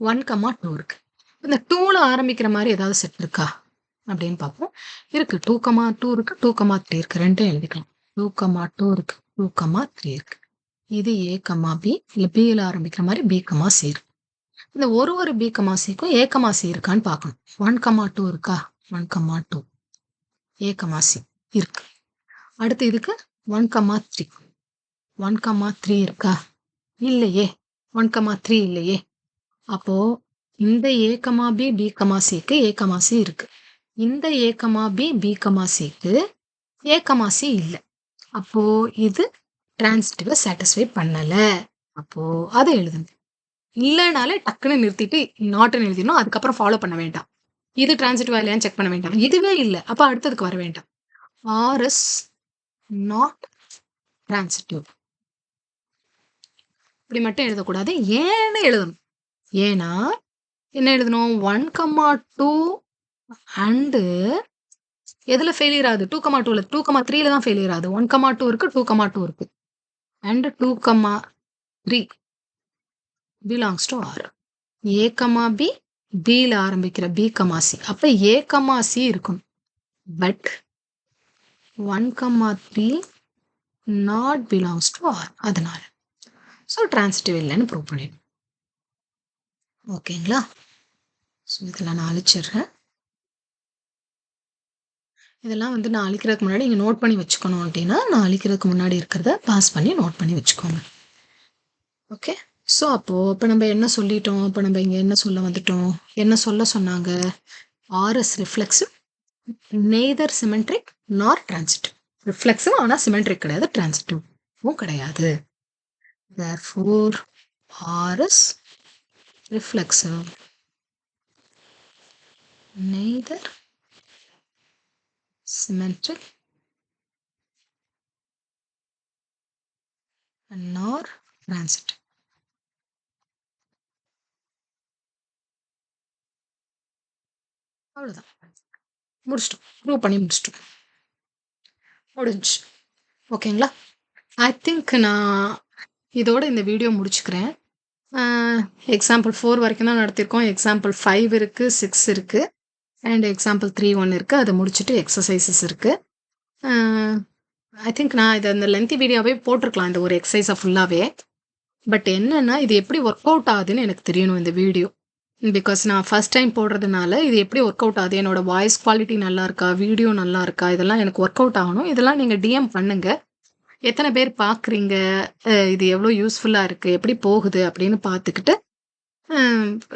ஒன் கமா டூ இருக்கு. இந்த 2ல ஆரம்பிக்கிற மாதிரி ஏதாவது செட் இருக்கா அப்படின்னு பார்ப்போம். இருக்கு. 2,2 இருக்கு. 2,3 இருக்கு. ரெண்டும் எழுதிக்கலாம். 2,2 இருக்கு. 2,3 இருக்கு. இது A, B. இல்ல Bல ஆரம்பிக்கிற மாதிரி B, C இருக்கு. இந்த ஒரு B, Cக்கும் A, C இருக்கான்னு பார்க்கணும். 1,2 இருக்கா? 1,2 A, C இருக்கு. அடுத்து இதுக்கு 1,3. 1,3 இருக்கா? இல்லையே. 1,3 இல்லையே. அப்போ இந்த A, B, B, Cக்கு A, C இருக்கு. இந்த A, B, B, Cக்கு A, C இல்ல. அப்போ இது டிரான்சிட்டிவ சாட்டிஸ்ஃபை பண்ணல. அப்போ அதை எழுதுங்க. இல்லனாலே டக்குன்னு நிறுத்திட்டு நாட்னு எழுதிடணும். அதுக்கப்புறம் ஃபாலோ பண்ண வேண்டாம். இது டிரான்சிட்டிவா இல்லையான்னு செக் பண்ண வேண்டாம். இதுவே இல்ல. அப்ப அடுத்ததுக்கு வர வேண்டாம். R is not transitive. இப்படி மட்டும் எழுதக்கூடாது. ஏன்னு எழுதணும். ஏன்னா என்ன எழுதணும்? 1,2 அண்டு எதுல ஃபெயிலியர் ஆகுது? 2,2ல 2,3ல தான் ஃபெயிலியர் ஆகுது. 1,2 இருக்கு. 2,2 இருக்கு. And 2,3 belongs to R. A, B. Bல ஆரம்பிக்கிற B, C. அப்ப A, C இருக்கணும். But 1,3 not belongs to R. அதனால ஸோ டிரான்சிட்டிவ் இல்லைன்னு ப்ரூவ் பண்ணிடும். ஓகேங்களா? ஸோ இதெல்லாம் நான் அழிச்சிடுறேன். இதெல்லாம் வந்து நான் அழிக்கிறதுக்கு முன்னாடி நீங்கள் நோட் பண்ணி வச்சுக்கணும் அப்படின்னா, நான் அழிக்கிறதுக்கு முன்னாடி இருக்கிறத பாஸ் பண்ணி நோட் பண்ணி வச்சுக்கோங்க. ஓகே. ஸோ அப்போது இப்போ நம்ம என்ன சொல்லிட்டோம்? இப்போ நம்ம இங்கே என்ன சொல்ல வந்துட்டோம்? என்ன சொல்ல சொன்னாங்க? RS ரிஃப்ளெக்சிவ், நெய்தர் சிமெட்ரிக் நார் டிரான்சிட்டிவ். ரிஃப்ளெக்சிவ் ஆனால் சிமெட்ரிக் கிடையாது, டிரான்சிட்டிவும் கிடையாது. Therefore, RS reflexive, neither symmetric nor transitive. அவ்வளோதான். முடிச்சிட்டோம். ப்ரூவ் பண்ணி முடிச்சிட்டோம். முடிஞ்சு. ஓகேங்களா? ஐ திங்க் நான் இதோட இந்த வீடியோ முடிச்சுக்கிறேன். எக்ஸாம்பிள் 4 வரைக்கும் தான் நடத்தியிருக்கோம். எக்ஸாம்பிள் 5 இருக்கு, 6 இருக்கு, அண்ட் எக்ஸாம்பிள் 3 1 இருக்கு. அதை முடிச்சுட்டு எக்ஸசைசஸ் இருக்கு. ஐ திங்க் நான் இதை இந்த லென்த்தி வீடியோவே போட்டிருக்கலாம், இந்த ஒரு எக்ஸசைஸை ஃபுல்லாகவே. பட் என்னன்னா, இது எப்படி ஒர்க் அவுட் ஆகுதுன்னு எனக்கு தெரியணும் இந்த வீடியோ. பிகாஸ் நான் ஃபர்ஸ்ட் டைம் போடுறதுனால இது எப்படி ஒர்க் அவுட் ஆகுது, என்னோட வாய்ஸ் குவாலிட்டி நல்லா இருக்கா, வீடியோ நல்லா இருக்கா, இதெல்லாம் எனக்கு ஒர்க் அவுட் ஆகணும். இதெல்லாம் நீங்கள் டிஎம் பண்ணுங்க. எத்தனை பேர் பார்க்குறீங்க, இது எவ்வளோ யூஸ்ஃபுல்லாக இருக்குது, எப்படி போகுது அப்படின்னு பார்த்துக்கிட்டு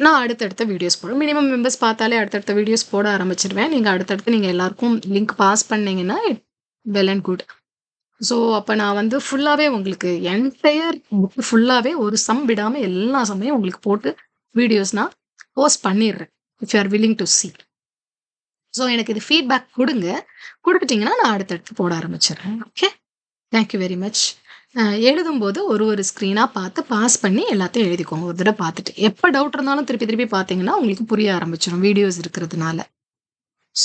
நான் அடுத்தடுத்த வீடியோஸ் போடுவேன். மினிமம் மெம்பர்ஸ் பார்த்தாலே அடுத்தடுத்த வீடியோஸ் போட ஆரம்பிச்சுருவேன். நீங்க அடுத்தடுத்து நீங்க எல்லாருக்கும் லிங்க் பாஸ் பண்ணீங்கன்னா, வெல் அண்ட் குட். ஸோ, அப்ப நான் வந்து ஃபுல்லாவே உங்களுக்கு என்டயர் புக் ஃபுல்லாவே ஒரு சம் விடாம எல்லா சம்மையும் உங்களுக்கு போட்டு வீடியோஸ் நான் போஸ்ட் பண்ணிடுறேன். If you are willing to see. So, எனக்கு இது ஃபீட்பேக் குடுங்க. குடுத்துட்டீங்கன்னா, நான் அடுத்தடுத்து போட ஆரம்பிச்சுடுறேன். Okay. Thank you very much. எழுதும்போது ஒரு ஸ்க்ரீனா பார்த்து பாஸ் பண்ணி எல்லாத்தையும் எழுதிக்கோங்க. ஒரு தடவ பார்த்துட்டு. எப்ப டவுட் இருந்தாலும் திருப்பி திருப்பி பார்த்தீங்கன்னா, உங்களுக்கு புரிய ஆரம்பிச்சுரும். வீடியோஸ் இருக்கிறதுனால.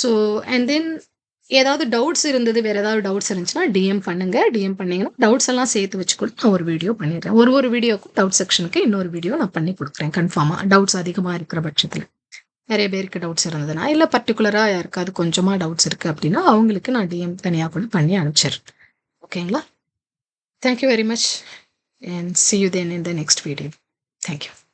ஸோ அண்ட் தென் ஏதாவது டவுட்ஸ் இருந்தது, வேற ஏதாவது டவுட்ஸ் இருந்துச்சுன்னா டிஎம் பண்ணுங்க. டிஎம் பண்ணீங்கன்னா, டவுட்ஸ் எல்லாம் சேர்த்து வச்சு கூட நான் ஒரு வீடியோ பண்ணிடுறேன். ஒரு வீடியோக்கும் டவுட் செக்ஷனுக்கு இன்னொரு வீடியோ நான் பண்ணி குடுக்குறேன் கன்ஃபார்மா. டவுட்ஸ் அதிகமா இருக்கிற பட்சத்தில. நெறைய பேருக்கு டவுட்ஸ் இருந்ததுன்னா, இல்ல பர்ட்டிகுலரா யாருக்காவது கொஞ்சமா டவுட்ஸ் இருக்கு அப்படின்னா, அவங்களுக்கு நான் டிஎம் தனியா கூட பண்ணி அனுப்பிச்சிடுறேன். ஓகேங்களா? Thank you very much and see you then in the next video. Thank you.